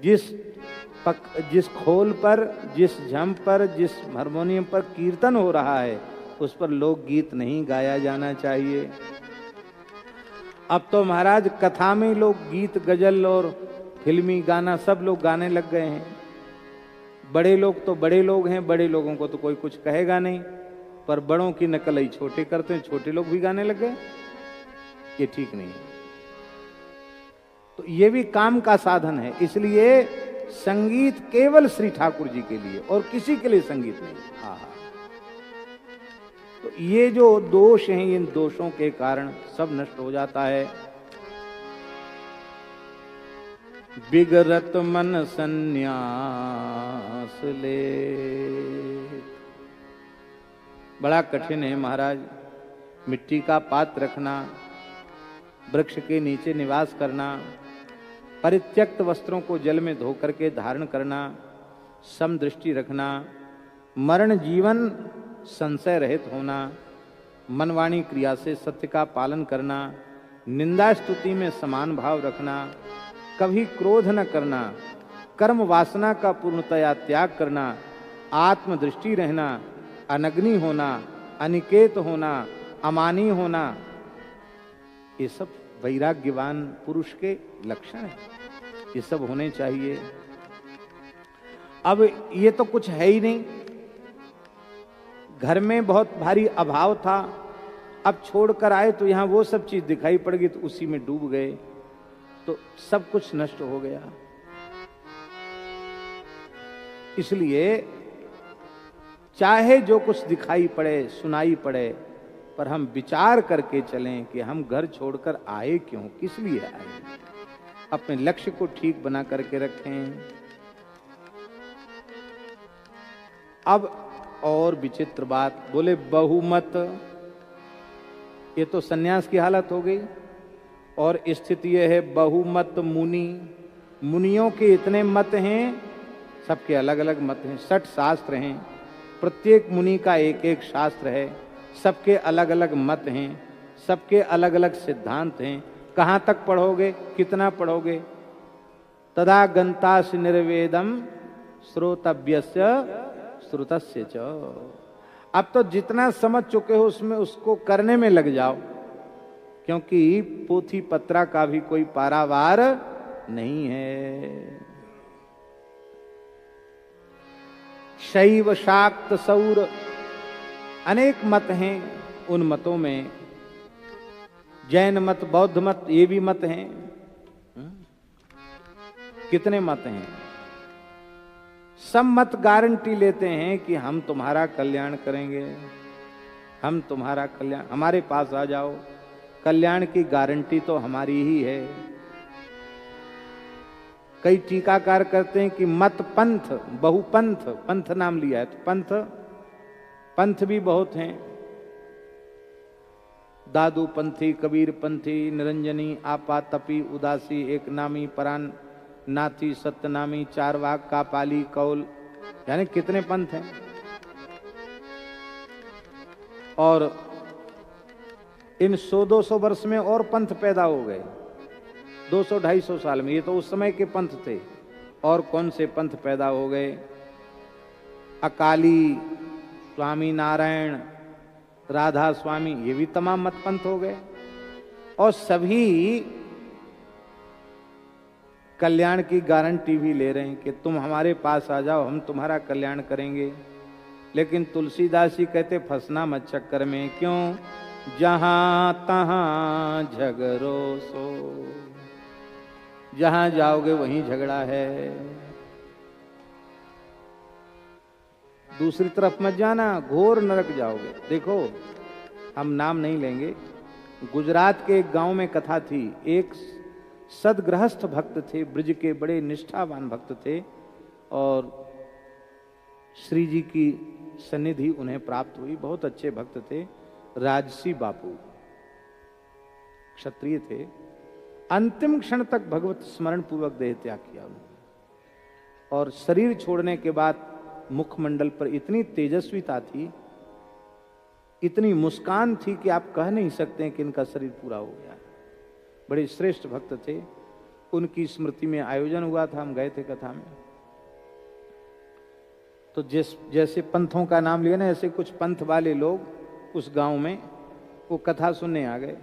जिस खोल पर, जिस झंप पर, जिस हारमोनियम पर कीर्तन हो रहा है, उस पर लोकगीत नहीं गाया जाना चाहिए। अब तो महाराज कथा में लोग गीत गजल और फिल्मी गाना सब लोग गाने लग गए हैं। बड़े लोग तो बड़े लोग हैं, बड़े लोगों को तो कोई कुछ कहेगा नहीं, पर बड़ों की नकल ही छोटे करते हैं, छोटे लोग भी गाने लग गए, ये ठीक नहीं। तो ये भी काम का साधन है, इसलिए संगीत केवल श्री ठाकुर जी के लिए और किसी के लिए संगीत नहीं। हाँ हाँ, तो ये जो दोष हैं, इन दोषों के कारण सब नष्ट हो जाता है। बिगड़त मन सन्यास ले, बड़ा कठिन है महाराज। मिट्टी का पात्र रखना, वृक्ष के नीचे निवास करना, परित्यक्त वस्त्रों को जल में धो करके धारण करना, समदृष्टि रखना, मरण जीवन संशय रहित होना, मनवाणी क्रिया से सत्य का पालन करना, निंदा स्तुति में समान भाव रखना, कभी क्रोध न करना, कर्म वासना का पूर्णतया त्याग करना, आत्मदृष्टि रहना, अनग्नि होना, अनिकेत होना, अमानी होना, ये सब वैराग्यवान पुरुष के लक्षण हैं, ये सब होने चाहिए। अब ये तो कुछ है ही नहीं, घर में बहुत भारी अभाव था, अब छोड़कर आए तो यहां वो सब चीज दिखाई पड़ गई, तो उसी में डूब गए, तो सब कुछ नष्ट हो गया। इसलिए चाहे जो कुछ दिखाई पड़े, सुनाई पड़े, पर हम विचार करके चलें कि हम घर छोड़कर आए क्यों, किस लिए आए, अपने लक्ष्य को ठीक बना करके रखें। अब और विचित्र बात, बोले बहुमत, ये तो सन्यास की हालत हो गई, और स्थिति यह है बहुमत मुनि, मुनियों के इतने मत हैं, सबके अलग अलग मत हैं, 60 शास्त्र हैं, प्रत्येक मुनि का एक एक शास्त्र है, सबके अलग अलग मत हैं, सबके अलग अलग सिद्धांत हैं। कहाँ तक पढ़ोगे, कितना पढ़ोगे? तदा गंतास निर्वेदम श्रोतव्यस्य श्रुतस्य च। अब तो जितना समझ चुके हो उसमें उसको करने में लग जाओ, क्योंकि पोथी पत्रा का भी कोई पारावार नहीं है। शैव शाक्त सौर अनेक मत हैं, उन मतों में जैन मत, बौद्ध मत, ये भी मत हैं। कितने मत हैं? सब मत गारंटी लेते हैं कि हम तुम्हारा कल्याण करेंगे, हम तुम्हारा कल्याण, हमारे पास आ जाओ, कल्याण की गारंटी तो हमारी ही है। कई टीकाकार करते हैं कि मत पंथ बहुपंथ, पंथ नाम लिया है तो पंथ भी बहुत हैं। दादू पंथी, कबीर पंथी, निरंजनी, आपा, तपी, उदासी, एक नामी, परान नाथी, सत्यनामी, चारवाक, कापाली, कौल, यानी कितने पंथ हैं। और इन 100-200 वर्ष में और पंथ पैदा हो गए, 200-250 साल में। ये तो उस समय के पंथ थे, और कौन से पंथ पैदा हो गए। अकाली, स्वामी नारायण, राधा स्वामी, ये भी तमाम मत पंथ हो गए। और सभी कल्याण की गारंटी भी ले रहे हैं कि तुम हमारे पास आ जाओ, हम तुम्हारा कल्याण करेंगे। लेकिन तुलसीदास जी कहते फंसना मत चक्कर में। क्यों? जहां तहां झगड़ो सो, जहां जाओगे वहीं झगड़ा है। दूसरी तरफ मत जाना, घोर नरक जाओगे। देखो, हम नाम नहीं लेंगे, गुजरात के एक गांव में कथा थी। एक सदगृहस्थ भक्त थे, ब्रज के बड़े निष्ठावान भक्त थे, और श्री जी की सन्निधि उन्हें प्राप्त हुई। बहुत अच्छे भक्त थे, राजसी बापू, क्षत्रिय थे। अंतिम क्षण तक भगवत स्मरण पूर्वक देह त्याग किया उन्होंने, और शरीर छोड़ने के बाद मुखमंडल पर इतनी तेजस्विता थी, इतनी मुस्कान थी कि आप कह नहीं सकते कि इनका शरीर पूरा हो गया। बड़े श्रेष्ठ भक्त थे। उनकी स्मृति में आयोजन हुआ था, हम गए थे कथा में। तो जैसे पंथों का नाम लिया ना, ऐसे कुछ पंथ वाले लोग उस गांव में वो कथा सुनने आ गए।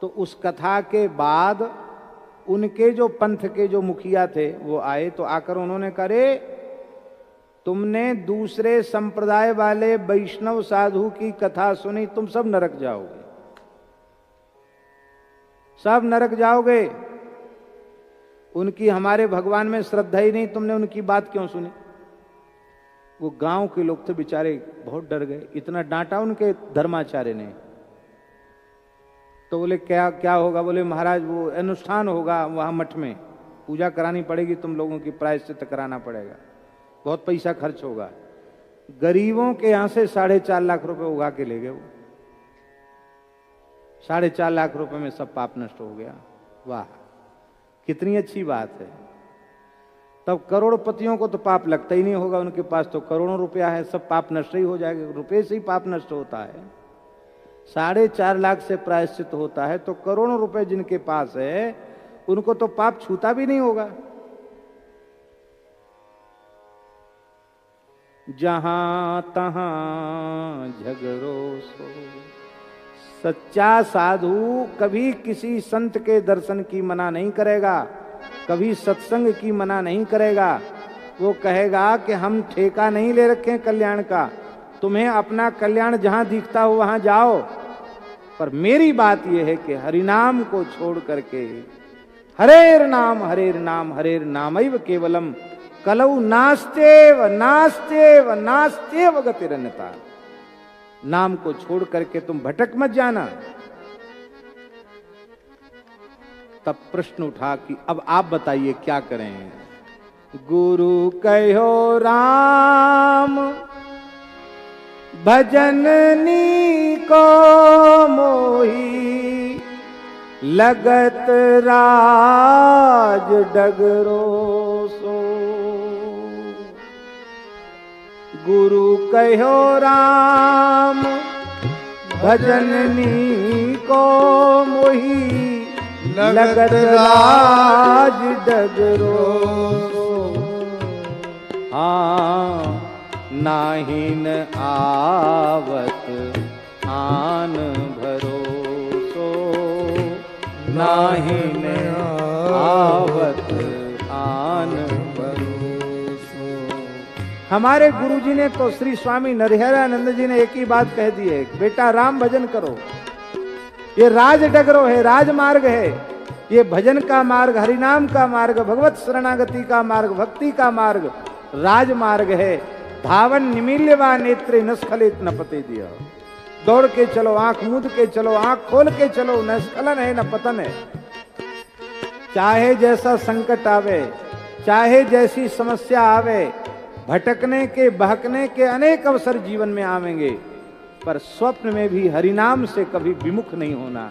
तो उस कथा के बाद उनके जो पंथ के जो मुखिया थे वो आए, तो आकर उन्होंने कहा, रे तुमने दूसरे संप्रदाय वाले वैष्णव साधु की कथा सुनी, तुम सब नरक जाओगे, सब नरक जाओगे। उनकी हमारे भगवान में श्रद्धा ही नहीं, तुमने उनकी बात क्यों सुनी? वो गांव के लोग थे बेचारे, बहुत डर गए। इतना डांटा उनके धर्माचार्य ने। तो बोले क्या क्या होगा? बोले महाराज वो अनुष्ठान होगा वहां मठ में, पूजा करानी पड़ेगी, तुम लोगों की प्रायश्चित कराना पड़ेगा, बहुत पैसा खर्च होगा। गरीबों के यहां से 4.5 लाख रुपए उगा के ले गए वो। 4.5 लाख रुपए में सब पाप नष्ट हो गया। वाह, कितनी अच्छी बात है। तब करोड़पतियों को तो पाप लगता ही नहीं होगा, उनके पास तो करोड़ों रुपया है, सब पाप नष्ट ही हो जाएगा। रुपये से ही पाप नष्ट होता है। 4.5 लाख से प्रायश्चित होता है, तो करोड़ों रुपए जिनके पास है उनको तो पाप छूता भी नहीं होगा। जहां तहां झगड़ो सो। सच्चा साधु कभी किसी संत के दर्शन की मना नहीं करेगा, कभी सत्संग की मना नहीं करेगा। वो कहेगा कि हम ठेका नहीं ले रखे कल्याण का, तुम्हें अपना कल्याण जहां दिखता हो वहां जाओ। पर मेरी बात यह है कि हरिनाम को छोड़ करके, हरेर नाम हरेर नामैव केवलम कलौ नास्तेव नास्तेव नास्तेव गतिरन्यता। नाम को छोड़ करके तुम भटक मत जाना। तब प्रश्न उठा कि अब आप बताइए क्या करें। गुरु कहो राम भजननी को मोही, लगत राज डगरो सो। गुरु कहो राम भजननी को मोही, लगत राज डगरो सो। हाँ नाहिन आवत आन भरोसो, नाहिन आवत आन भरोसो। हमारे गुरुजी ने तो श्री स्वामी नरहरानंद जी ने एक ही बात कह दी है, बेटा राम भजन करो। ये राज डगरो है, राजमार्ग है। ये भजन का मार्ग, हरिनाम का मार्ग, भगवत शरणागति का मार्ग, भक्ति का मार्ग राजमार्ग है। धावन निमील्यवा नेत्रे न स्खलित न पते दिया। दौड़ के चलो, आंख मूंद के चलो, आंख खोल के चलो, न स्खलन है न पतन है। चाहे जैसा संकट आवे, चाहे जैसी समस्या आवे, भटकने के बहकने के अनेक अवसर जीवन में आवेंगे, पर स्वप्न में भी हरिनाम से कभी विमुख नहीं होना,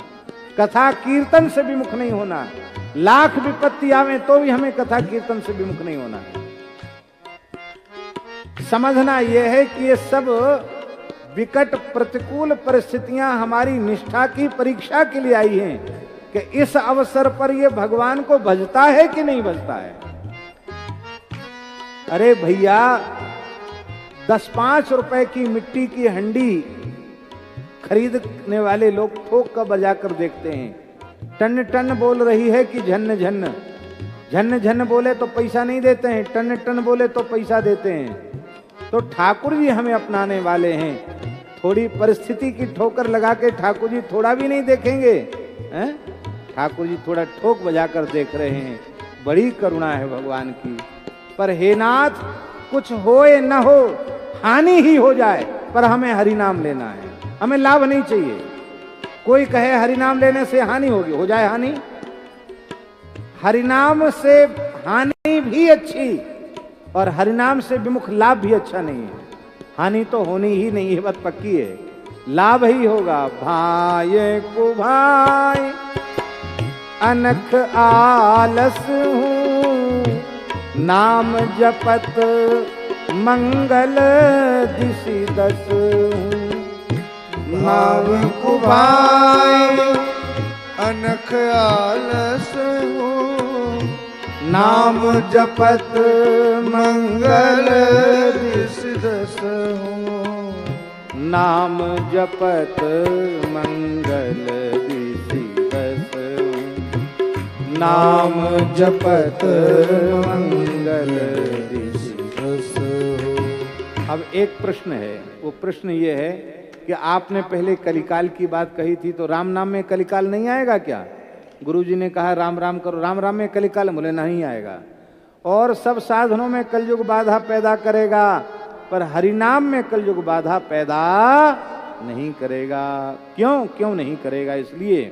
कथा कीर्तन से विमुख नहीं होना। लाख विपत्ति आवे तो भी हमें कथा कीर्तन से विमुख नहीं होना। समझना यह है कि ये सब विकट प्रतिकूल परिस्थितियां हमारी निष्ठा की परीक्षा के लिए आई हैं कि इस अवसर पर ये भगवान को भजता है कि नहीं भजता है। अरे भैया, 10-5 रुपए की मिट्टी की हंडी खरीदने वाले लोग ठोक कर बजाकर देखते हैं। टन टन बोल रही है कि झन्न झन्न, झन्न झन्न बोले तो पैसा नहीं देते हैं, टन टन बोले तो पैसा देते हैं। तो ठाकुर जी हमें अपनाने वाले हैं। थोड़ी परिस्थिति की ठोकर लगा के ठाकुर जी थोड़ा भी नहीं देखेंगे, हैं? ठाकुर जी थोड़ा ठोक बजाकर देख रहे हैं। बड़ी करुणा है भगवान की। पर हे नाथ, कुछ होए न हो, हानि ही हो जाए, पर हमें हरिनाम लेना है, हमें लाभ नहीं चाहिए। कोई कहे हरिनाम लेने से हानि होगी, हो जाए हानि। हरिनाम से हानि भी अच्छी और हरिनाम से विमुख लाभ भी अच्छा नहीं है। हानि तो होनी ही नहीं है, बात पक्की है, लाभ ही होगा। भाई को भाई अनख आलस हूँ, नाम जपत मंगल दिशि दस हूँ। नाम को भाई अनख आलस हूँ, नाम जपत मंगल दिस दस हूँ। नाम जपत मंगल दिशि दस हूँ। नाम जपत मंगल दिशि दस हूँ। अब एक प्रश्न है, वो प्रश्न ये है कि आपने पहले कलिकाल की बात कही थी, तो राम नाम में कलिकाल नहीं आएगा क्या? गुरुजी ने कहा राम राम करो, राम राम में कलिकाल, बोले नहीं आएगा। और सब साधनों में कलयुग बाधा पैदा करेगा, पर हरिनाम में कलयुग बाधा पैदा नहीं करेगा। क्यों नहीं करेगा? इसलिए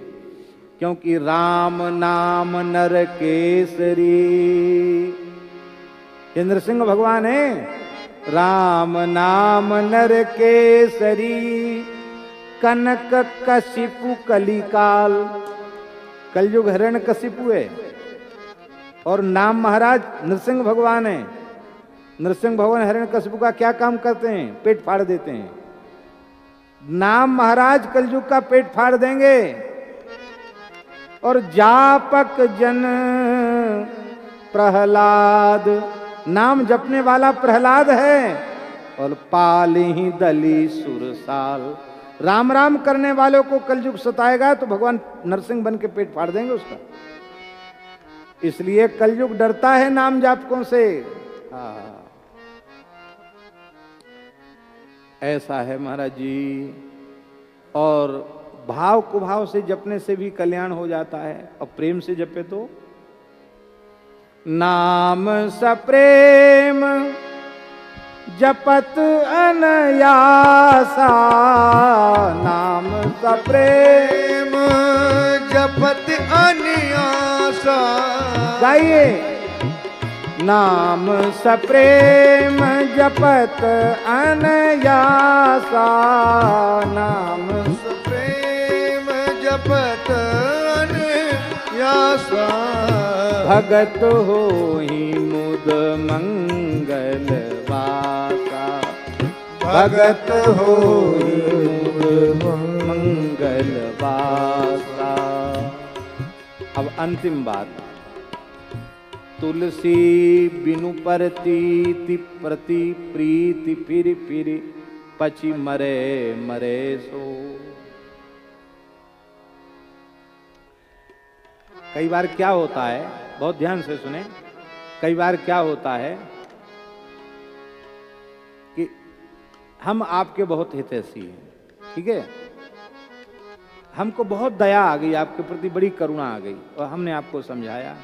क्योंकि राम नाम नर केसरी। इंद्र सिंह भगवान है, राम नाम नर केसरी, कनक कशिपु कलिकाल। कलयुग हिरण्य कशिपु है और नाम महाराज नरसिंह भगवान है। नरसिंह भगवान हिरण्य कशिपु का क्या काम करते हैं? पेट फाड़ देते हैं। नाम महाराज कलयुग का पेट फाड़ देंगे। और जापक जन प्रहलाद, नाम जपने वाला प्रहलाद है, और पाल ही दली सुरसाल। राम राम करने वालों को कलयुग सताएगा तो भगवान नरसिंह बन के पेट फाड़ देंगे उसका। इसलिए कलयुग डरता है नाम जापकों से। ऐसा है महाराज जी। और भाव कुभाव से जपने से भी कल्याण हो जाता है, और प्रेम से जपे तो नाम सप्रेम जपत अनयासा। नाम सप्रेम जपत अनयासा। गाइए, नाम सप्रेम जपत अनयासा। नाम सप्रेम जपत अनयासा। भगत होहि मुद मंगल वासा। भगत होहि मुद मंगल वासा। अब अंतिम बात, तुलसी बिनु परतीति प्रति प्रीति फिर फिर पची मरे मरे सो। कई बार क्या होता है, बहुत ध्यान से सुने, कई बार क्या होता है कि हम आपके बहुत हितैषी हैं, ठीक है, हमको बहुत दया आ गई, आपके प्रति बड़ी करुणा आ गई, और हमने आपको समझाया,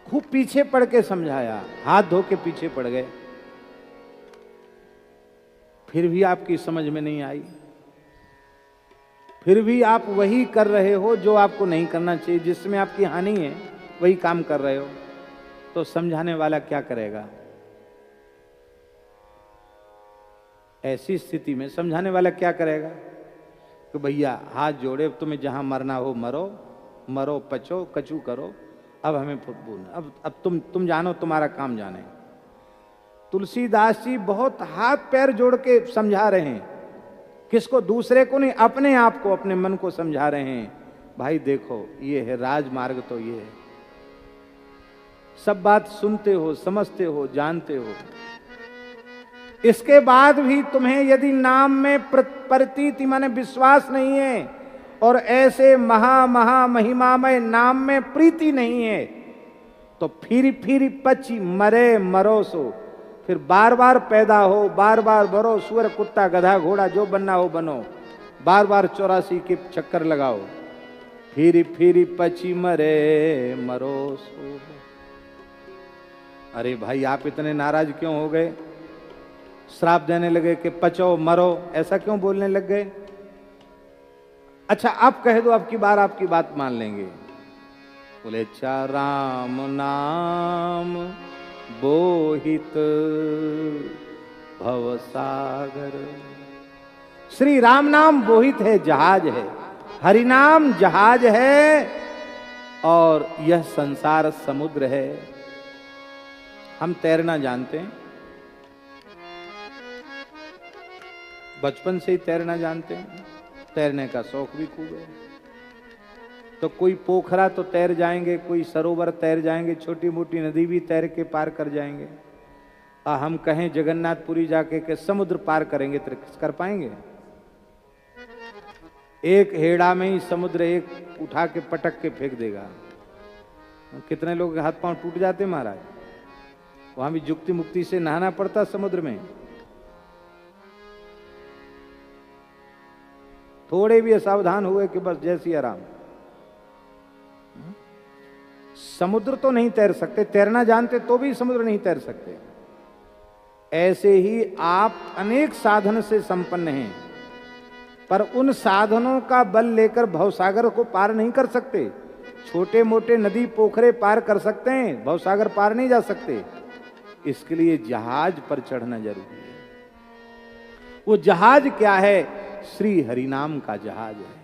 खूब पीछे पड़ के समझाया, हाथ धो के पीछे पड़ गए, फिर भी आपकी समझ में नहीं आई, फिर भी आप वही कर रहे हो जो आपको नहीं करना चाहिए, जिसमें आपकी हानि है वही काम कर रहे हो, तो समझाने वाला क्या करेगा? ऐसी स्थिति में समझाने वाला क्या करेगा कि भैया हाथ जोड़े, तुम्हें जहां मरना हो मरो, मरो पचो कचू करो, अब हमें अब तुम जानो, तुम्हारा काम जाने। तुलसीदास जी बहुत हाथ पैर जोड़ के समझा रहे हैं, किसको? दूसरे को नहीं, अपने आप को, अपने मन को समझा रहे हैं। भाई देखो, ये है राजमार्ग, तो ये है, सब बात सुनते हो, समझते हो, जानते हो, इसके बाद भी तुम्हें यदि नाम में प्रतीति माने विश्वास नहीं है, और ऐसे महा महिमामय नाम में प्रीति नहीं है, तो फिर पची मरे मरो सो, फिर बार बार पैदा हो, बार बार मरो, सुअर कुत्ता गधा घोड़ा जो बनना हो बनो, बार बार 84 के चक्कर लगाओ, फिर पची मरे मरो सो। अरे भाई आप इतने नाराज क्यों हो गए? श्राप देने लगे कि पचो मरो, ऐसा क्यों बोलने लग गए? अच्छा आप कह दो, अब की बार आपकी बात मान लेंगे। बोले अच्छा राम नाम बोहित भवसागर, श्री राम नाम बोहित है, जहाज है, हरि नाम जहाज है, और यह संसार समुद्र है। हम तैरना जानते हैं, बचपन से ही तैरना जानते हैं, तैरने का शौक भी खूब है, तो कोई पोखरा तो तैर जाएंगे, कोई सरोवर तैर जाएंगे, छोटी मोटी नदी भी तैर के पार कर जाएंगे। हम कहें जगन्नाथपुरी जाके के समुद्र पार करेंगे तो कर पाएंगे? एक हेड़ा में ही समुद्र एक उठा के पटक के फेंक देगा। कितने लोग हाथ पांव टूट जाते महाराज, वहां भी जुक्ति मुक्ति से नहाना पड़ता समुद्र में। थोड़े भी असावधान हुए कि बस जैसी आराम। समुद्र तो नहीं तैर सकते, तैरना जानते तो भी समुद्र नहीं तैर सकते। ऐसे ही आप अनेक साधन से संपन्न हैं, पर उन साधनों का बल लेकर भवसागर को पार नहीं कर सकते। छोटे मोटे नदी पोखरे पार कर सकते हैं, भवसागर पार नहीं जा सकते। इसके लिए जहाज पर चढ़ना जरूरी है। वो जहाज क्या है? श्री हरिनाम का जहाज है।